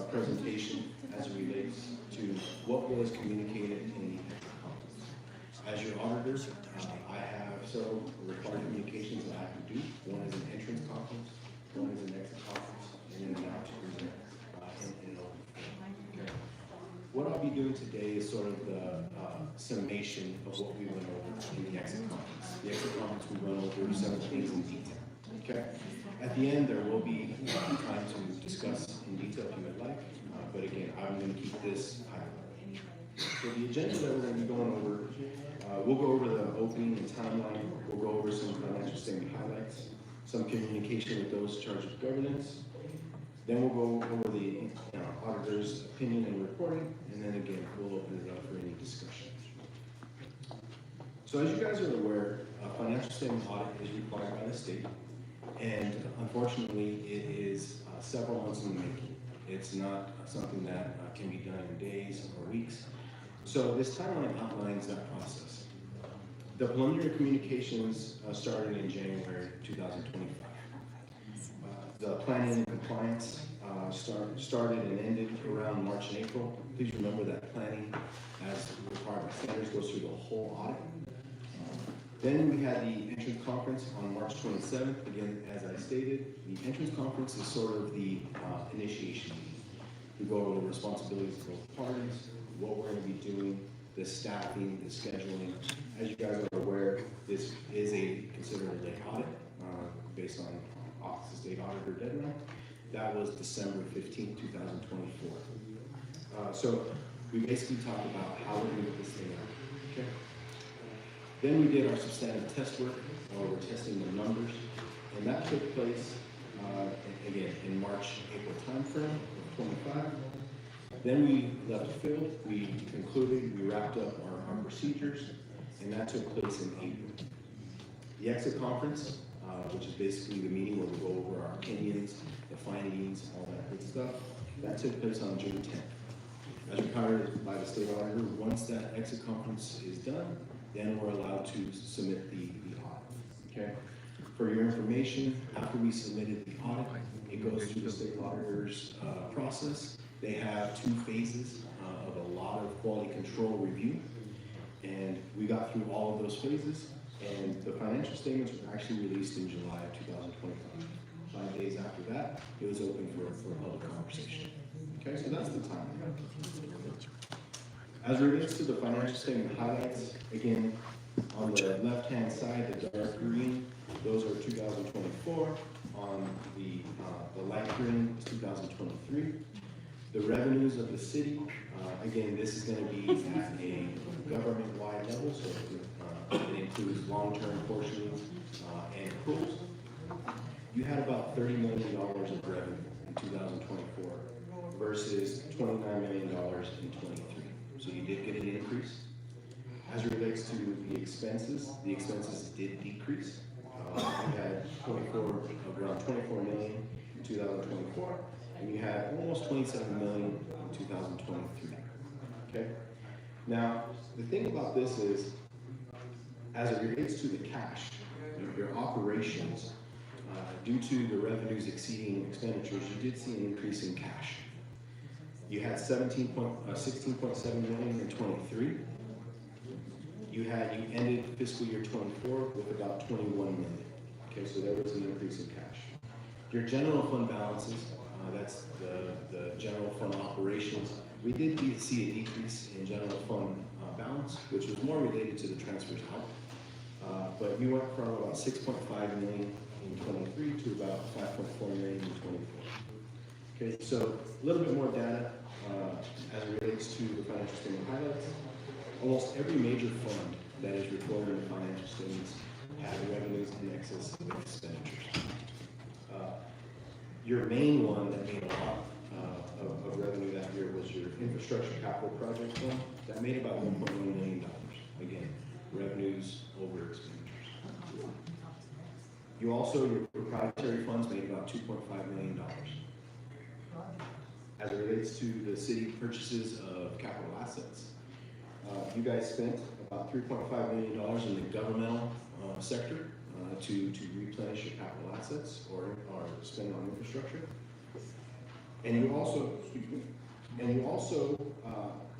presentation as it relates to what was communicated in the exit conference. As your auditors, I have several required communications that I have to do. One is an entrance conference, one is an exit conference, and then now to present in an open forum. Okay. What I'll be doing today is sort of the summation of what we went over in the exit conference. The exit conference, we went over several things in detail. Okay. At the end, there will be time to discuss in detail if you would like, but again, I'm going to keep this high level. So the agenda that we're going to be going over, we'll go over the opening and timeline. We'll go over some financial statement highlights, some communication with those charged with governance. Then we'll go over the auditor's opinion and reporting, and then again, we'll open it up for any discussion. So as you guys are aware, a financial statement audit is required by the state, and unfortunately, it is several months in the making. It's not something that can be done in days or weeks. So this timeline outlines that process. The preliminary communications started in January 2025. The planning and compliance started and ended around March and April. Please remember that planning, as required by standards, goes through the whole audit. Then we had the entrance conference on March 27th. Again, as I stated, the entrance conference is sort of the initiation meeting. We go over the responsibilities of both parties, what we're going to be doing, the staffing, the scheduling. As you guys are aware, this is considered a late audit based on Office of State Auditor deadline. That was December 15th, 2024. So we basically talked about how we're going to get this thing out. Okay. Then we did our substantive test work, where we're testing the numbers, and that took place, again, in March, April timeframe of 25. Then we left the field, we concluded, we wrapped up our procedures, and that took place in April. The exit conference, which is basically the meeting where we go over our opinions, the findings, all that good stuff, that took place on June 10th. As required by the state auditor, once that exit conference is done, then we're allowed to submit the audit, okay? For your information, after we submitted the audit, it goes through the state auditor's process. They have 2 phases of a lot of quality control review, and we got through all of those phases, and the financial statements were actually released in July of 2025. 5 days after that, it was open for a public conversation. Okay, so that's the timeline. As it relates to the financial statement highlights, again, on the left-hand side, the dark green, those are 2024. On the light green is 2023. The revenues of the city, again, this is going to be at a government-wide level, so it includes long-term portions and accruals. You had about $30 million of revenue in 2024 versus $29 million in 23. So you did get an increase. As it relates to the expenses did decrease. You had around 24 million in 2024, and you had almost 27 million in 2023. Okay. Now, the thing about this is, as it relates to the cash, your operations, due to the revenues exceeding expenditures, you did see an increase in cash. You had 16.7 million in 23. You ended fiscal year 24 with about 21 million. Okay, so there was an increase in cash. Your general fund balances, that's the general fund operations. We did see a decrease in general fund balance, which was more related to the transfers out. But you went from about 6.5 million in 23 to about 5.4 million in 24. Okay, so a little bit more data as it relates to the financial statement highlights. Almost every major fund that is reported in the financial statements had revenues in excess of expenditures. Your main one that made a lot of revenue that year was your infrastructure capital project fund. That made about $1.1 million. Again, revenues over expenditures. Your proprietary funds made about $2.5 million. As it relates to the city purchases of capital assets, you guys spent about $3.5 million in the governmental sector to replenish your capital assets or spend on infrastructure. And you also,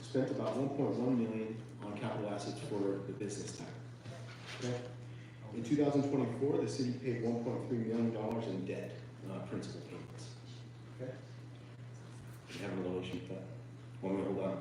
spent about $1.1 million on capital assets for the business type. Okay? In 2024, the city paid $1.3 million in debt principal payments. Okay? You have a little issue with that? Want me to hold on?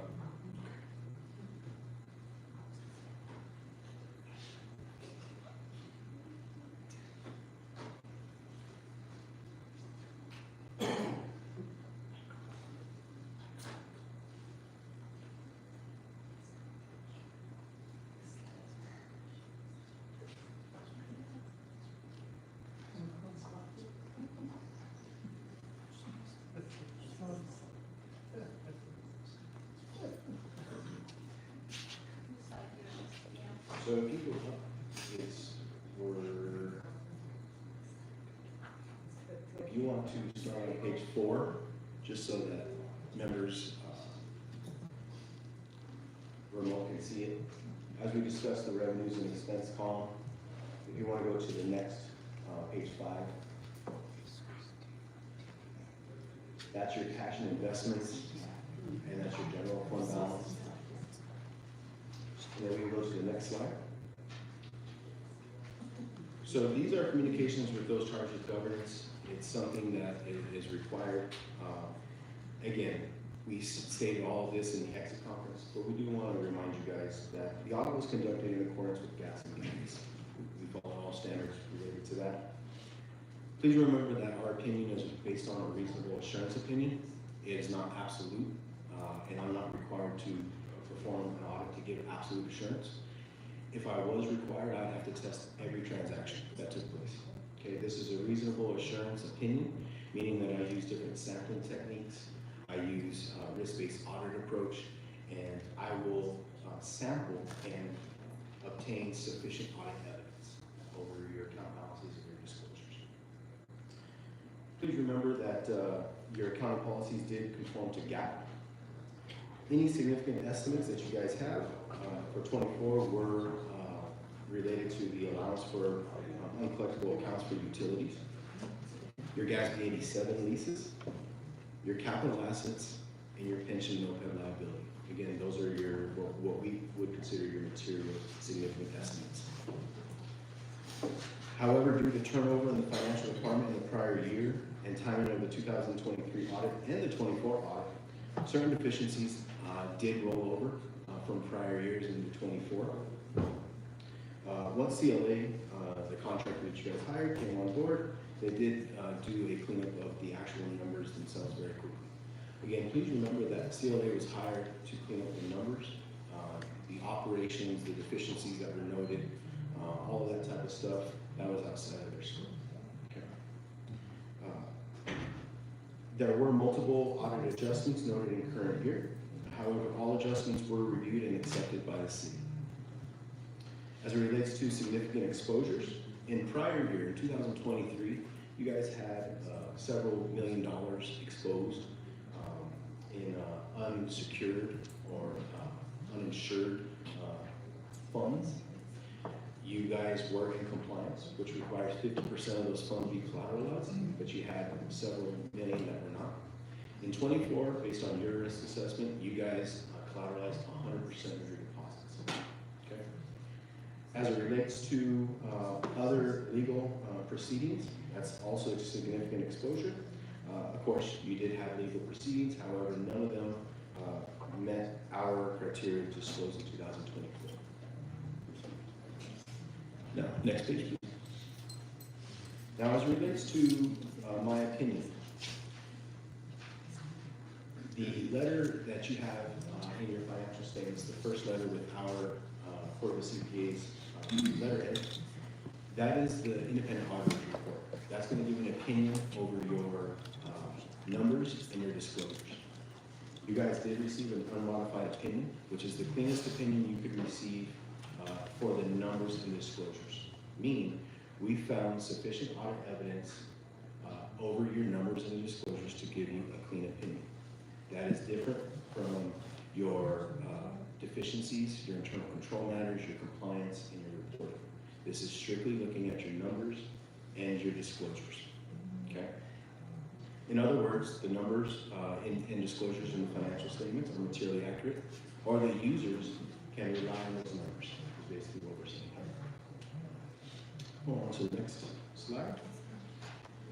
So if you go up, if you want to start on page 4, just so that members remote can see it. As we discussed the revenues and expense column, if you want to go to the next, page 5, that's your cash and investments, and that's your general fund balance. And then we can go to the next slide. So these are communications with those charged with governance. It's something that is required. Again, we stated all of this in the exit conference, but we do want to remind you guys that the audit was conducted in accordance with gas and gas. We follow all standards related to that. Please remember that our opinion is based on a reasonable assurance opinion. It is not absolute, and I'm not required to perform an audit to give absolute assurance. If I was required, I'd have to test every transaction that took place. Okay, this is a reasonable assurance opinion, meaning that I use different sampling techniques. I use risk-based audit approach, and I will sample and obtain sufficient audit evidence over your account balances and your disclosures. Please remember that your accounting policies did conform to GAAP. Any significant estimates that you guys have for 24 were related to the allowance for uncollectible accounts for utilities, your GASB 87 leases, your capital assets, and your pension no-pay liability. Again, those are your what we would consider your material significant estimates. However, due to turnover in the financial department in the prior year and timing of the 2023 audit and the 24 audit, certain deficiencies did roll over from prior years into 24. Once CLA, the contractor that you guys hired, came on board, they did do a cleanup of the actual numbers themselves very quickly. Again, please remember that CLA was hired to clean up the numbers, the operations, the deficiencies that were noted, all of that type of stuff, that was outside of their scope. Okay. There were multiple audit adjustments noted in current year. However, all adjustments were reviewed and accepted by the city. As it relates to significant exposures, in prior year, in 2023, you guys had several $1 million exposed in unsecured or uninsured funds. You guys were in compliance, which requires 50% of those funds be collateralized, but you had several million that were not. In 24, based on your risk assessment, you guys collateralized 100% of your deposits. Okay. As it relates to other legal proceedings, that's also a significant exposure. Of course, you did have legal proceedings, however, none of them met our criteria to disclose in 2024. Now, next page, please. Now, as it relates to my opinion, the letter that you have in your financial statements, the first letter with our Court of CPA's letterhead, that is the independent auditor's report. That's going to give an opinion over your numbers and your disclosures. You guys did receive an unmodified opinion, which is the cleanest opinion you could receive for the numbers and disclosures. Meaning, we found sufficient audit evidence over your numbers and disclosures to give you a clean opinion. That is different from your deficiencies, your internal control matters, your compliance, and your reporting. This is strictly looking at your numbers and your disclosures. Okay? In other words, the numbers and disclosures in the financial statements are materially accurate, or the users can rely on those numbers, is basically what we're saying. Hold on to the next slide.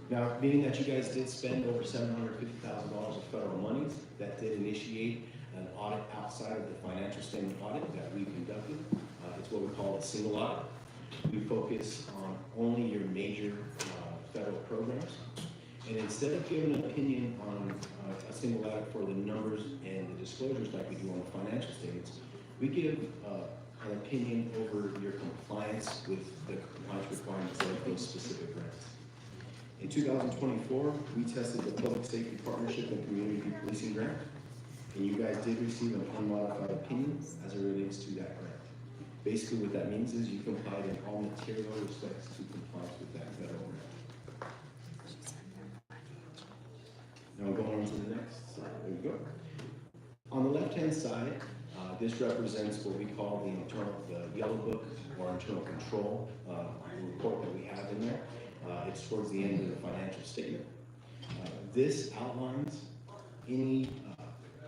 Now, meaning that you guys did spend over $750,000 of federal monies, that did initiate an audit outside of the financial statement audit that we conducted. It's what we call a single audit. We focus on only your major federal programs. And instead of giving an opinion on a single audit for the numbers and the disclosures like we do on the financial statements, we give an opinion over your compliance with the compliance requirements of those specific grants. In 2024, we tested the Public Safety Partnership and Community Policing Grant, and you guys did receive an unmodified opinion as it relates to that grant. Basically what that means is you complied in all material respects to compliance with that federal grant. Now I'm going on to the next slide. There we go. On the left-hand side, this represents what we call the yellow book or internal control report that we have in there. It's towards the end of the financial statement. This outlines any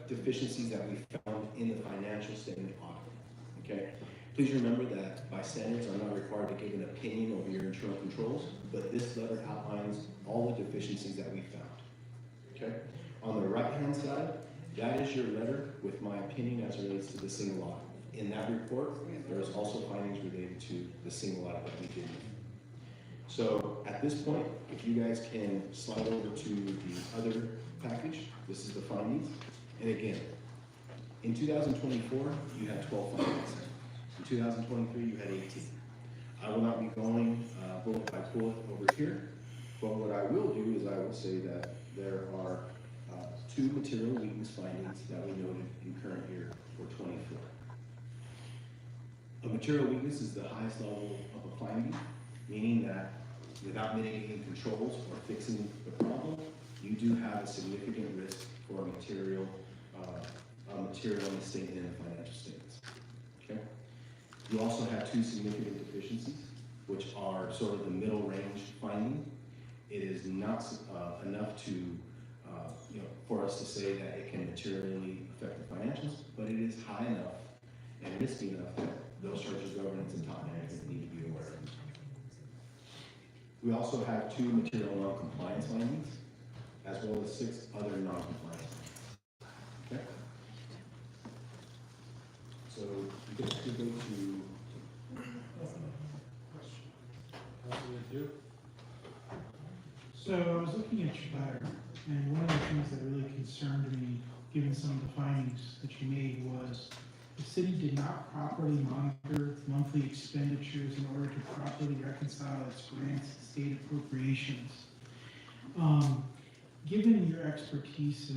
deficiencies that we found in the financial statement audit. Okay. Please remember that by standards, I'm not required to give an opinion over your internal controls, but this letter outlines all the deficiencies that we found. Okay. On the right-hand side, that is your letter with my opinion as it relates to the single audit. In that report, there is also findings related to the single audit that we did. So at this point, if you guys can slide over to the other package, this is the findings. And again, in 2024, you had 12 findings. In 2023, you had 18. I will not be going bullet by bullet over here, but what I will do is I will say that there are 2 material weakness findings that we noted in current year for 24. A material weakness is the highest level of a finding, meaning that without mitigating controls or fixing the problem, you do have a significant risk for a material mistake in the financial statements. Okay. You also have 2 significant deficiencies, which are sort of the middle range finding. It is not enough to for us to say that it can materially affect the financials, but it is high enough and risky enough that those charges of governance and top management need to be aware of. We also have 2 material non-compliance findings, as well as 6 other non-compliance findings. Okay? So you get to go to So I was looking at your letter, and one of the things that really concerned me, given some of the findings that you made, was the city did not properly monitor monthly expenditures in order to properly reconcile its grants and state appropriations. Given your expertise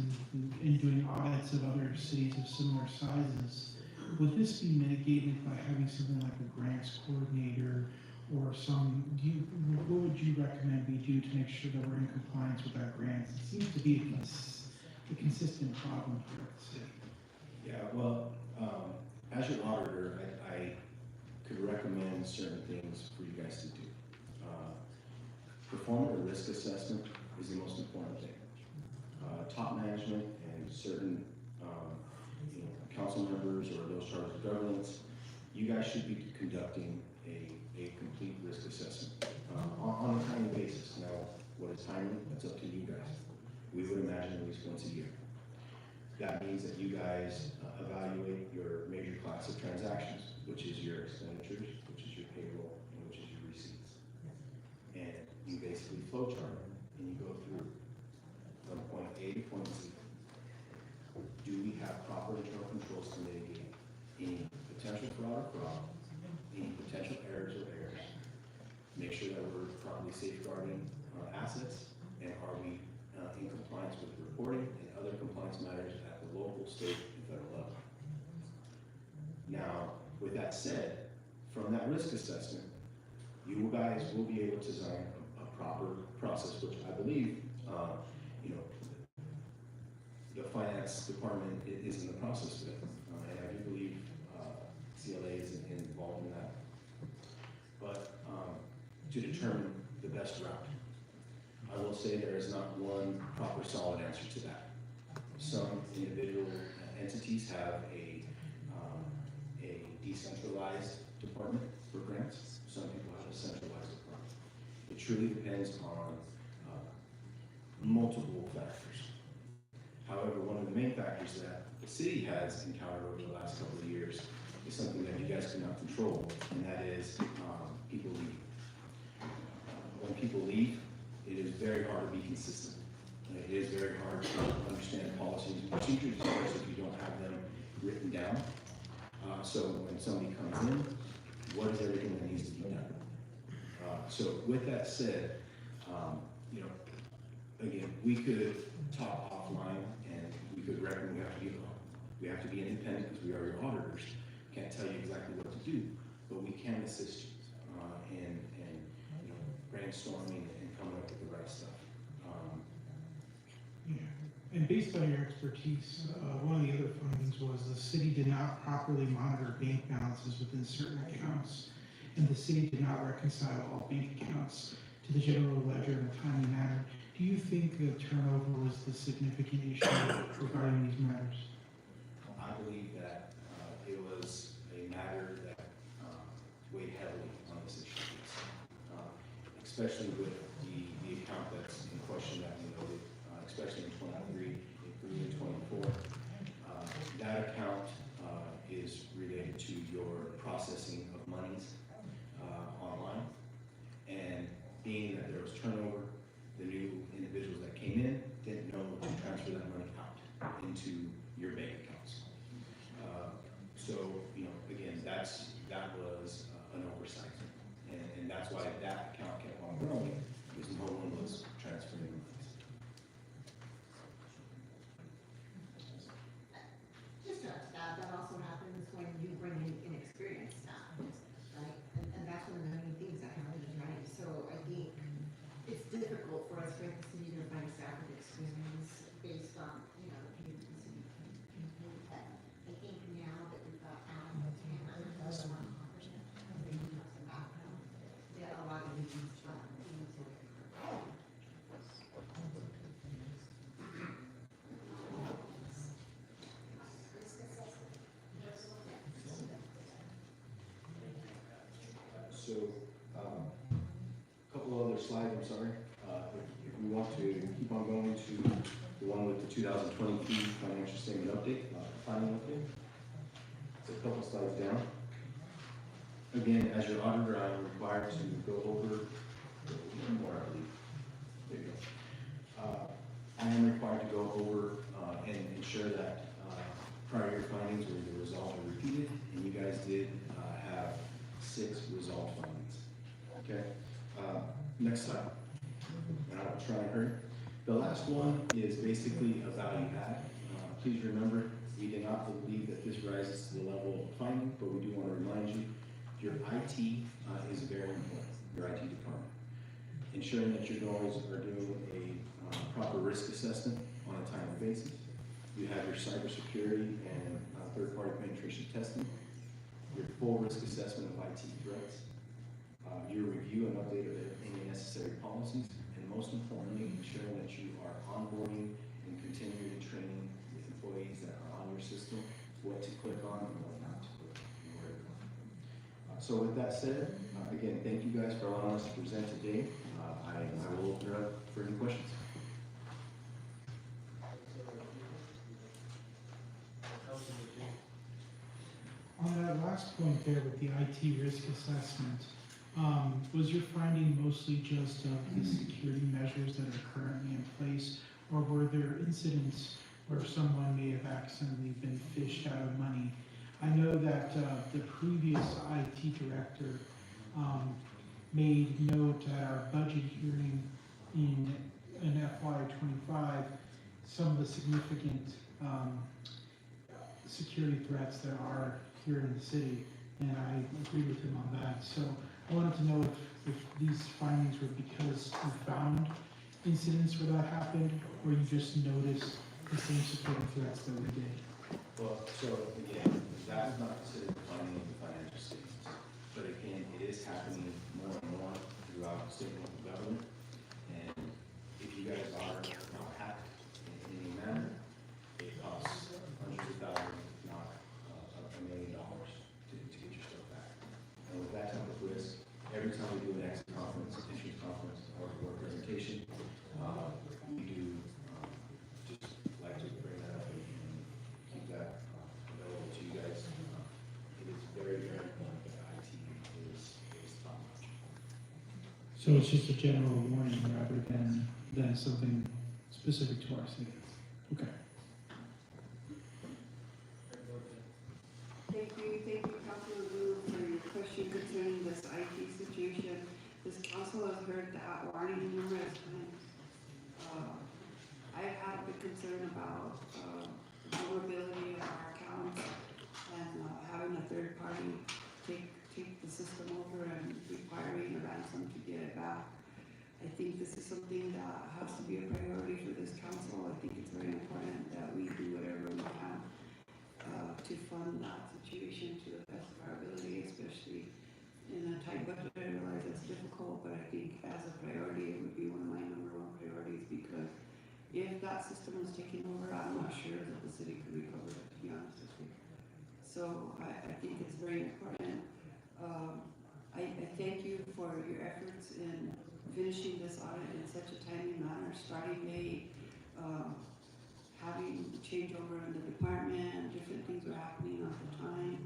in doing audits of other cities of similar sizes, would this be mitigated by having something like a grants coordinator or what would you recommend we do to make sure that we're in compliance with our grants? It seems to be a consistent problem here at the city. Yeah, well, as your auditor, I could recommend certain things for you guys to do. Performing a risk assessment is the most important thing. Top management and certain council members or those charged with governance, you guys should be conducting a complete risk assessment on a timely basis. Now, what is timely? That's up to you guys. We would imagine at least once a year. That means that you guys evaluate your major class of transactions, which is your expenditures, which is your payroll, and which is your receipts. And you basically flowchart it, and you go through from point A to point Z. Do we have proper internal controls to mitigate any potential fraud or fraud, any potential errors or errors? Make sure that we're properly safeguarding our assets, and are we in compliance with reporting and other compliance matters at the local, state, and federal level. Now, with that said, from that risk assessment, you guys will be able to design a proper process, which I believe, the finance department is in the process with, and I do believe CLA is involved in that. But to determine the best route, I will say there is not one proper solid answer to that. Some individual entities have a decentralized department for grants. Some people have a centralized department. It truly depends on multiple factors. However, one of the main factors that the city has encountered over the last couple of years is something that you guys cannot control, and that is people leaving. When people leave, it is very hard to be consistent. It is very hard to understand policies and procedures, especially if you don't have them written down. So when somebody comes in, what is everything that needs to be done? So with that said, again, we could talk offline, and we could recommend we have to be independent because we are your auditors. Can't tell you exactly what to do. but we can assist you in brainstorming and coming up with the right stuff. Yeah, and based on your expertise, one of the other findings was the city did not properly monitor bank balances within certain accounts, and the city did not reconcile all bank accounts to the general ledger in a timely manner. Do you think the turnover was the significant issue regarding these matters? I believe that it was a matter that weighed heavily on this issue, especially with the account that's in question that we noted, especially in 23, including 24. That account is related to your processing of monies online, and being that there was turnover, the new individuals that came in didn't know to transfer that money out into your bank accounts. So, again, that was an oversight, and that's why that account kept on growing, because no one was transferring the monies. Just to add, that also happens when you bring in inexperienced staff, right? And that's one of the main things that happens, right? So I think it's difficult for us here at the city to find staff with experience based on, the people the city can pay. But I think now that we've got Adam and others on, they do have some background, that a lot of these things we need to. So, a couple of other slides, I'm sorry. If we want to keep on going to the one with the 2022 financial statement update, planning update. It's a couple slides down. Again, as your auditor, I am required to go over, more, I believe. There you go. I am required to go over and ensure that prior year findings were either resolved or repeated, and you guys did have 6 resolved findings. Okay, next slide. And I'll try and hurry. The last one is basically a value add. Please remember, we do not believe that this rises to the level of finding, but we do want to remind you, your IT is very important, your IT department. Ensuring that your guys are doing a proper risk assessment on a timely basis. You have your cybersecurity and third-party penetration testing, your full risk assessment of IT threats, your review and update of any necessary policies, and most importantly, ensuring that you are onboarding and continuing training with employees that are on your system, what to click on and what not to click and where to go. So with that said, again, thank you guys for allowing us to present today. I will open it up for any questions. On that last point there with the IT risk assessment, was your finding mostly just of the security measures that are currently in place, or were there incidents where someone may have accidentally been fished out of money? I know that the previous IT director made note at our budget hearing in FY25 some of the significant security threats that are here in the city, and I agree with him on that. So I wanted to know if these findings were because you found incidents where that happened, or you just noticed the same security threats that we did. Well, so again, that is not considered finding of the financial statements, but again, it is happening more and more throughout state and local government. And if you guys are not hacked in any manner, it costs hundreds of thousands, if not $1 million to get your stuff back. And with that type of risk, every time we do an exit conference, issues conference, or presentation, we do just like to bring that up and keep that available to you guys. It is very, very important that IT is top notch. So it's just a general warning rather than something specific to our city. Okay. Thank you, Councilor Wu, for your question concerning this IT situation. This council has heard that warning numerous times. I have been concerned about vulnerability of our accounts and having a third party take take the system over and requiring a ransom to get it back. I think this is something that has to be a priority for this council. I think it's very important that we do whatever we can to fund that situation to the best of our ability, especially in a tight budget. I realize it's difficult, but I think as a priority, it would be one of my number one priorities, because if that system was taken over, I'm not sure that the city could recover it, to be honest with you. So I think it's very important. I thank you for your efforts in finishing this audit in such a timely manner, starting late, having changeover in the department, different things were happening at the time.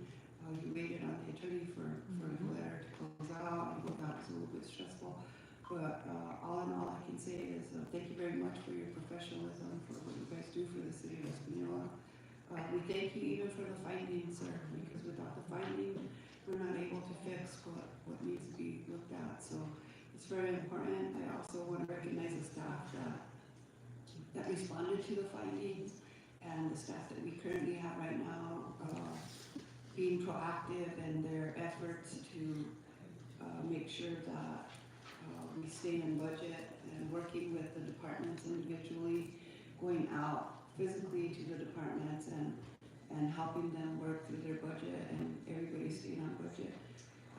You waited on the attorney for the letter to close out. I know that was a little bit stressful. But all in all, I can say is thank you very much for your professionalism, for what you guys do for the city of Espanola. We thank you even for the findings, sir, because without the finding, we're not able to fix what needs to be looked at. So it's very important. I also want to recognize the staff that responded to the findings, and the staff that we currently have right now being proactive in their efforts to make sure that we stay in budget, and working with the departments individually, going out physically to the departments and helping them work through their budget, and everybody staying on budget.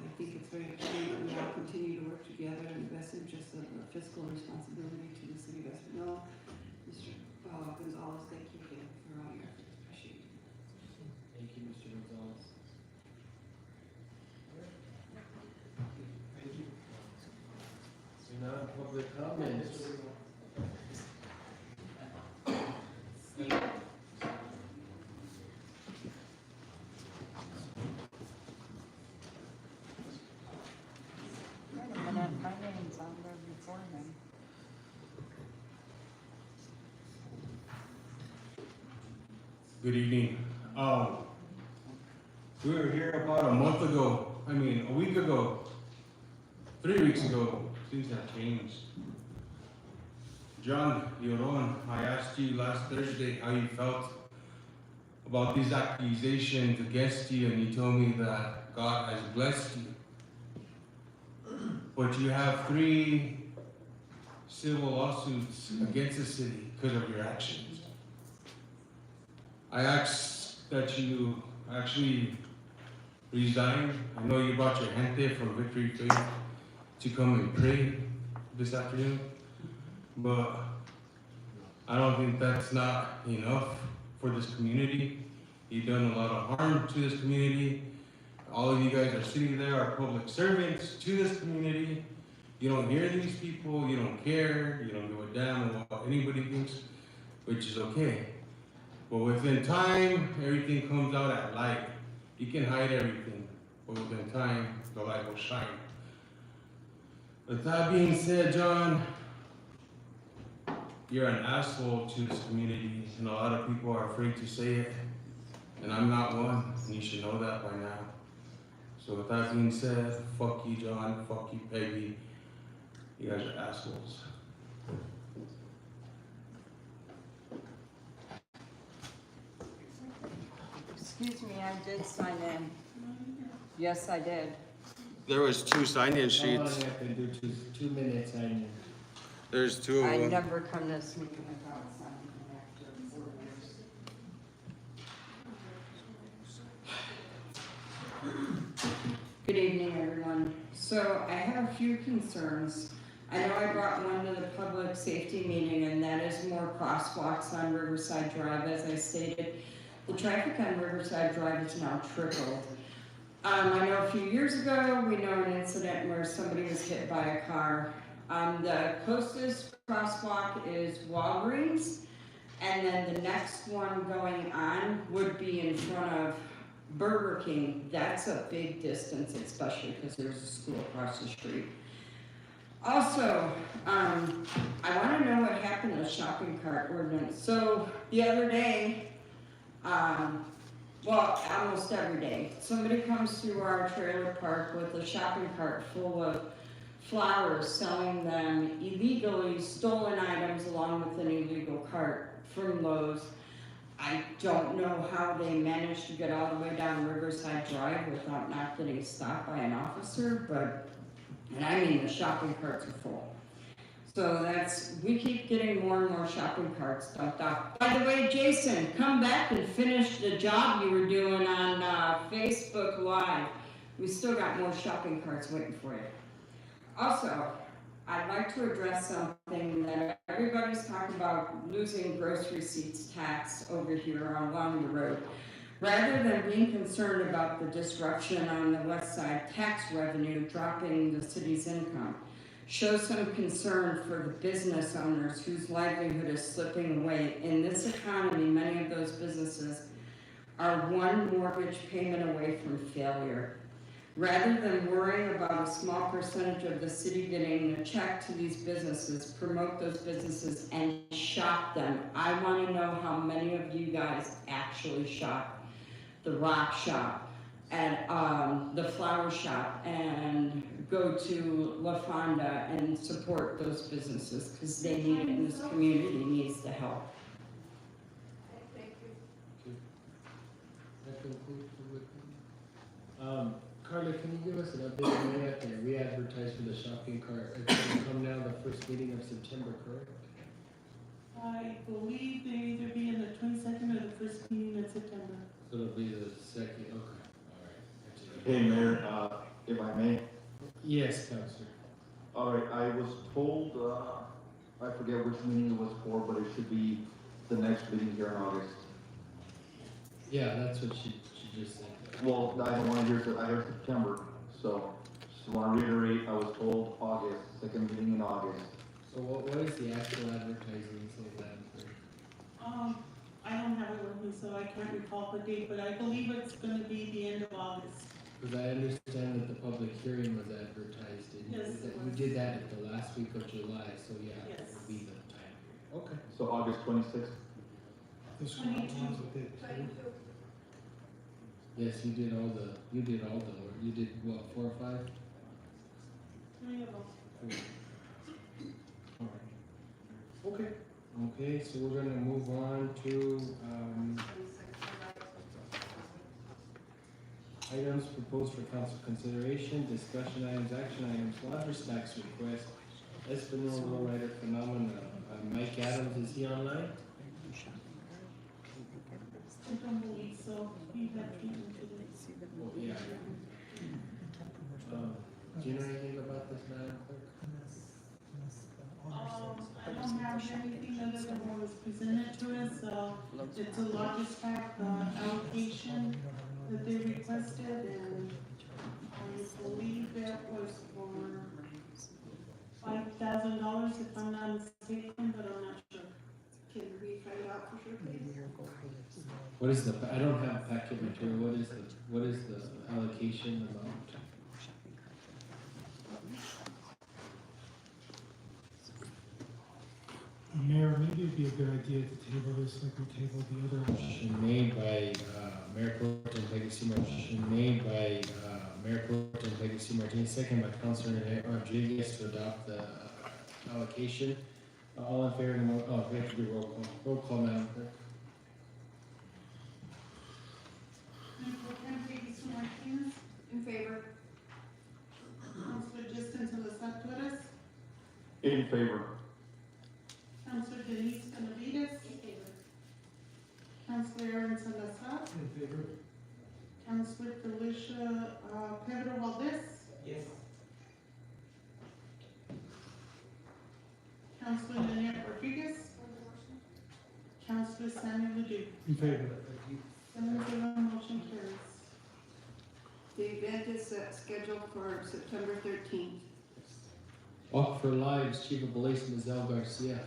I think it's very important that we all continue to work together in the best interest of the fiscal responsibility to the city of Espanola. Mr. Gonzalez, thank you again for all your efforts. Appreciate it. Thank you, Mr. Gonzalez. Thank you. So now public comments. Wait a minute, my name's on there before him. Good evening. We were here about a week ago, 3 weeks ago. Things have changed. John Yoron, I asked you last Thursday how you felt about these accusations against you, and you told me that God has blessed you. But you have 3 civil lawsuits against the city because of your actions. I asked that you actually resign. I know you brought your gente from Victory Faith to come and pray this afternoon, but I don't think that's not enough for this community. You've done a lot of harm to this community. All of you guys are sitting there are public servants to this community. You don't hear these people, you don't care, you don't give a damn what anybody thinks, which is okay. But within time, everything comes out at light. You can hide everything, but within time, the light will shine. With that being said, John, you're an asshole to this community, and a lot of people are afraid to say it, and I'm not one, and you should know that by now. So with that being said, fuck you, John, fuck you, Peggy. You guys are assholes. Excuse me, I did sign in. Yes, I did. There was 2 sign-in How sheets. long I can do 2 minutes, I know. There's 2 of I them. never come to this meeting without signing after 4 years. Good evening, everyone. So I have a few concerns. I know I brought one to the public safety meeting, and that is more crosswalks on Riverside Drive. As I stated, the traffic on Riverside Drive is now tripled. I know a few years ago, we know an incident where somebody was hit by a car. The closest crosswalk is Walgreens, and then the next one going on would be in front of Burger King. That's a big distance, especially because there's a school across the street. Also, I want to know what happened to the shopping cart ordinance. So the other day, well, almost every day, somebody comes through our trailer park with a shopping cart full of flowers, selling them illegally stolen items along with an illegal cart from Lowe's. I don't know how they managed to get all the way down Riverside Drive without not getting stopped by an officer, but, and I mean the shopping carts are full. So we keep getting more and more shopping carts dumped off. By the way, Jason, come back and finish the job you were doing on Facebook Live. We still got more shopping carts waiting for you. Also, I'd like to address something that everybody's talking about, losing grocery receipts tax over here along the road. Rather than being concerned about the disruption on the west side tax revenue dropping the city's income, show some concern for the business owners whose livelihood is slipping away. In this economy, many of those businesses are one mortgage payment away from failure. Rather than worrying about a small percentage of the city getting a check to these businesses, promote those businesses and shop them. I want to know how many of you guys actually shop the Rock Shop and the Flower Shop and go to La Fonda and support those businesses because they need it and this community needs the help. Thank you. That concludes the Carla, can you give us an update on that? And re-advertise for the shopping cart. It's going to come now the first meeting of September, correct? I believe they either be in the 22nd or the first meeting in September. So it'll be the second, okay, all right. Hey, Mayor, if I may. Yes, Councilor. All right, I was told, I forget which meeting it was for, but it should be the next meeting here in August. Yeah, that's what she just said. Well, I don't want to hear, I heard September, so just want to reiterate, I was told August, second meeting in August. So what is the actual advertising so that? I don't have it with me, so I can't recall the date, but I believe it's gonna be the end of August. Because I understand that the public hearing was advertised and Yes, it you was. did that at the last week of July, so yeah, it Yes. would be the time period. Okay. So August 26th? This one ones with it too. Yes, you did all the work. You did what, 4 or 5? 3 of them. All right. Okay. Okay, so we're gonna move on to, items proposed for council consideration, discussion items, action items, lodger snacks request, Espanola lowrider phenomena. Mike Adams, is he online? I don't believe so. We had treatment today. Oh, yeah. Do you know anything about this, Madam Clerk? I don't have anything other than what was presented to us. It's a Logistack allocation that they requested, and I believe that was for $5,000 if I'm not mistaken, but I'm not sure. Can we find out for sure, please? What is I don't have packet material. What is the allocation amount? Mayor, maybe it'd be a good idea to table this like we tabled the other one. Motion made by Mayor Pro Tem Peggy C. Motion made by Mayor Pro Tem Peggy C. Martinez, second by Councilor Rodriguez to adopt the allocation. All in favor of the motion? Oh, we have to do roll call. Roll call, Madam Clerk. Martinez, In favor? Councilor Justin Salazar Torres, In favor. Councilor Denise Benavides. In favor. Councilor Aaron Salazar. In favor? Councilor Felicia Pedro Valdez. Yes. Councilor Lynette Rodriguez. Councilor Samuel Ledoux. In favor? 7-0, motion carries. The event is scheduled for September 13th. Walk for Lives, Chief of Police Mizelle Garcia.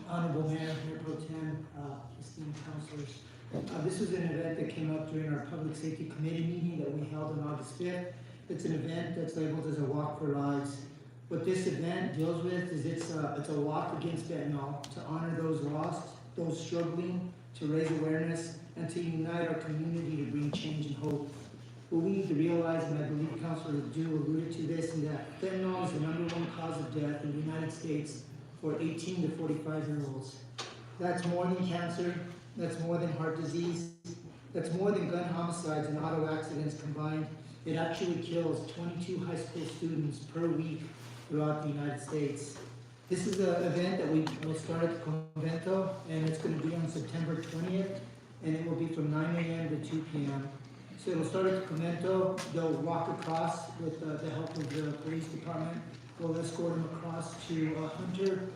Honorable Mayor, Mayor Pro Tem, esteemed councilors. This was an event that came up during our Public Safety Committee meeting that we held on August 5th. It's an event that's labeled as a Walk for Lives. What this event deals with is it's a walk against fentanyl, to honor those lost, those struggling, to raise awareness, and to unite our community to bring change and hope. what we need to realize, and I believe Councilor Dew alluded to this, is that fentanyl is the #1 cause of death in the United States for 18 to 45-year-olds. That's more than cancer, that's more than heart disease, that's more than gun homicides and auto accidents combined. It actually kills 22 high school students per week throughout the United States. This is an event that we will start at the Convento, and it's going to be on September 20th, and it will be from 9 a.m. to 2 p.m. So it'll start at the Convento, they'll walk across with the help of the police department. We'll escort them across to Hunter.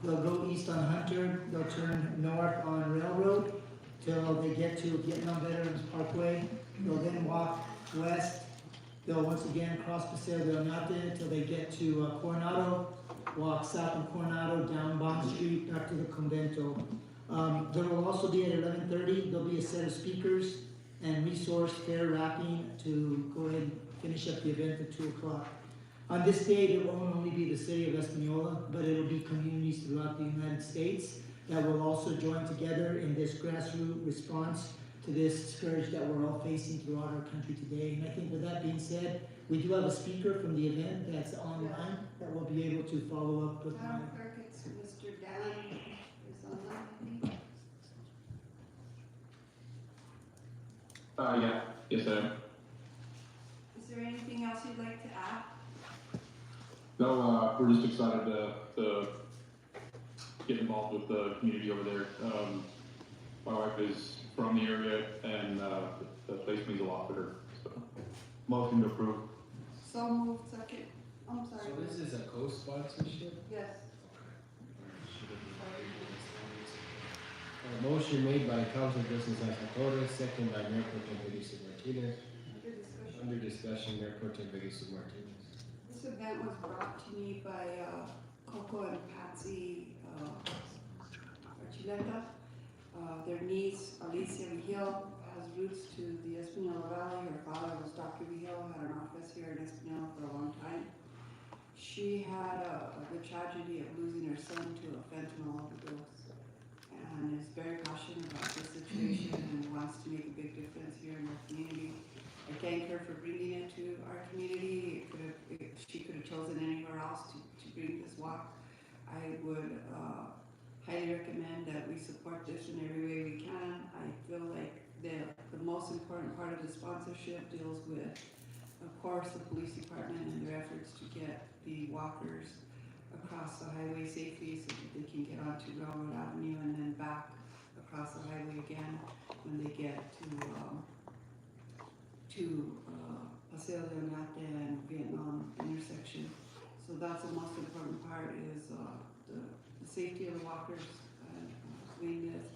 They'll go east on Hunter, they'll turn north on Railroad till they get to Vietnam Veterans Parkway. They'll then walk west. They'll once again cross Paseo del Norte till they get to Coronado, walk south of Coronado, down Bond Street, back to the Convento. There will also be at 11:30, there'll be a set of speakers and resource fair wrapping to go ahead and finish up the event at 2 o'clock. On this day, it won't only be the city of Espanola, but it'll be communities throughout the United States that will also join together in this grassroots response to this scourge that we're all facing throughout our country today. And I think with that being said, we do have a speaker from the event that's online that will be able to follow up with Madam Clerk, it's Mr. Dan is online. Yeah, yes, I am. Is there anything else you'd like to add? No, we're just excited to get involved with the community over there. My wife is from the area, and the place means a lot to her. So, motion to approve. So moved, second. I'm sorry. So this is a co-sponsorship? Yes. A motion made by Council President Zacatora, second by Mayor Pro Tem Benicio Martinez. Under discussion, Mayor Pro Tem Benicio Martinez. This event was brought to me by Coco and Patsy Archuleta. Their niece, Alicia Vigil, has roots to the Espanola Valley. Her father was Dr. Vigil, had an office here in Espanola for a long time. She had the tragedy of losing her son to a fentanyl overdose, and is very passionate about this situation and wants to make a big difference here in our community. I thank her for bringing it to our community. She could have chosen anywhere else to bring this walk. I would highly recommend that we support this in every way we can. I feel like the most important part of the sponsorship deals with, of course, the police department and their efforts to get the walkers across the highway safely so that they can get onto Railroad Avenue and then back across the highway again when they get to Paseo del Norte and Vietnam intersection. So that's the most important part is the safety of the walkers and doing this.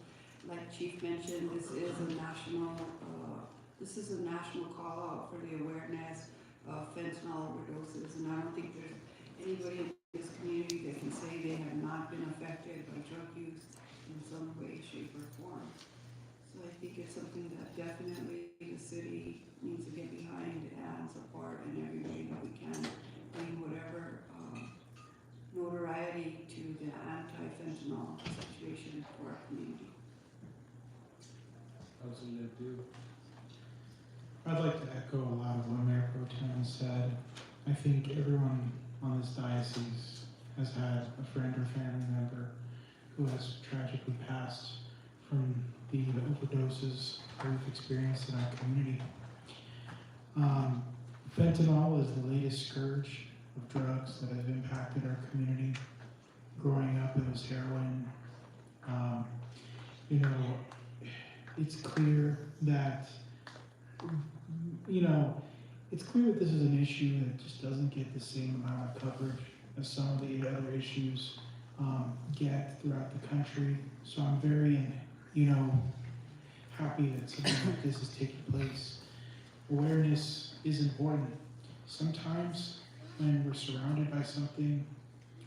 Like Chief mentioned, this is a national call out for the awareness of fentanyl overdoses, and I don't think there's anybody in this community that can say they have not been affected by drug use in some way, shape, or form. So I think it's something that definitely the city needs to get behind and support in every way that we can, bring whatever notoriety to the anti-fentanyl situation for our community. Councilor Dew. I'd like to echo a lot of what Mayor Pro Tem said. I think everyone on this diocese has had a friend or family member who has tragically passed from the overdoses that we've experienced in our community. Fentanyl is the latest scourge of drugs that have impacted our community. Growing up, it was heroin. It's clear that, this is an issue that just doesn't get the same amount of coverage as some of the other issues get throughout the country. So I'm very, happy that something like this is taking place. Awareness is important. Sometimes when we're surrounded by something,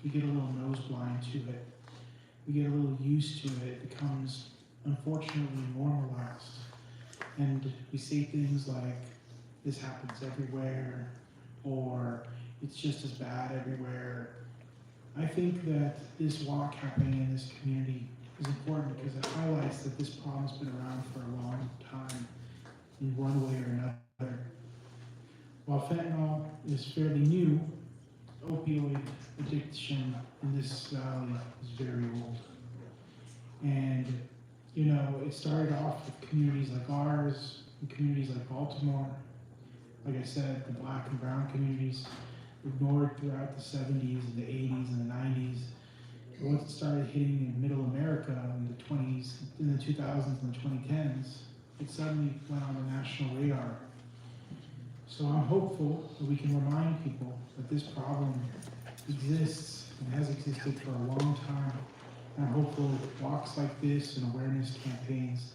we get a little nose blind to it. We get a little used to it. It becomes, unfortunately, normalized. And we say things like, this happens everywhere, or it's just as bad everywhere. I think that this walk happening in this community is important because it highlights that this problem's been around for a long time in one way or another. while fentanyl is fairly new, opioid addiction in this valley is very old. And, you know, it started off with communities like ours, and communities like Baltimore. Like I said, the black and brown communities ignored throughout the 70s and the 80s and the 90s. And once it started hitting in middle America in the 20s, in the 2000s and the 2010s, it suddenly went on the national radar. So I'm hopeful that we can remind people that this problem exists and has existed for a long time. And hopefully walks like this and awareness campaigns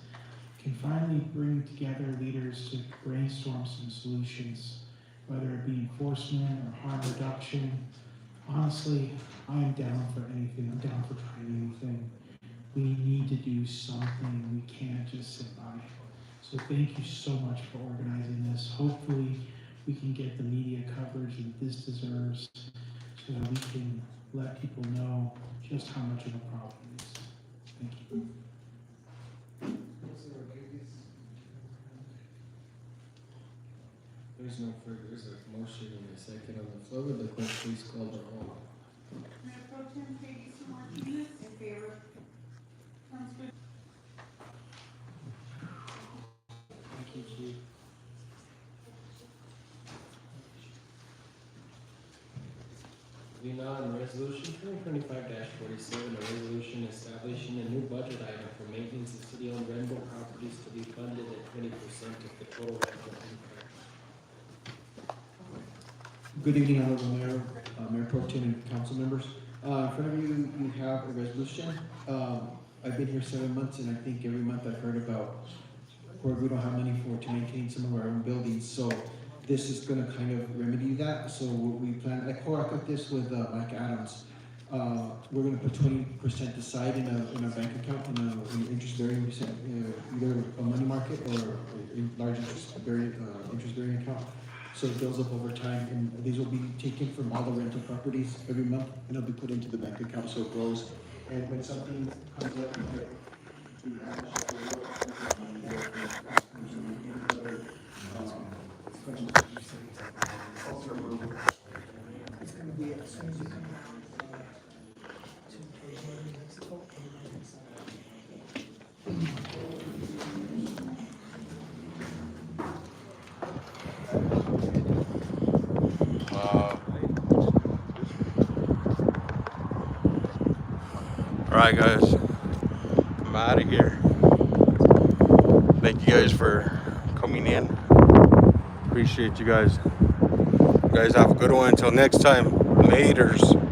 can finally bring together leaders to brainstorm some solutions, whether it be enforcement or harm reduction. Honestly, I am down for anything. I'm down for trying anything. We need to do something. We can't just sit by. So thank you so much for organizing this. Hopefully we can get the media coverage that this deserves so that we can let people know just how much of a problem it is. Thank you. There's no further, there's a motion and a second on the floor. Would the clerk please call the roll? Mayor Pro Tem Peggy Sue Martinez. In favor. Councilor Thank you, Chief. Moving on, resolution 2025-47, a resolution establishing a new budget item for maintenance of city-owned rental properties to be funded at 20% of the total rental impact. Good evening, Honorable Mayor, Mayor Pro Tem and council members. In front of you, you have a resolution. I've been here 7 months, and I think every month I've heard about where we don't have money to maintain some of our own buildings. So this is going to kind of remedy that. So we plan, like I put this with Mike Adams. We're going to put 20% aside in a bank account in an interest-bearing, either a money market or a large interest-bearing account. So it builds up over time, and these will be taken from all the rental properties every month, and it'll be put into the bank account so it grows. And when something comes up, it's going to be as soon as you come Alright guys, I'm out of here. Thank you guys for coming in. Appreciate you guys. You guys have a good one. Until next time, laters.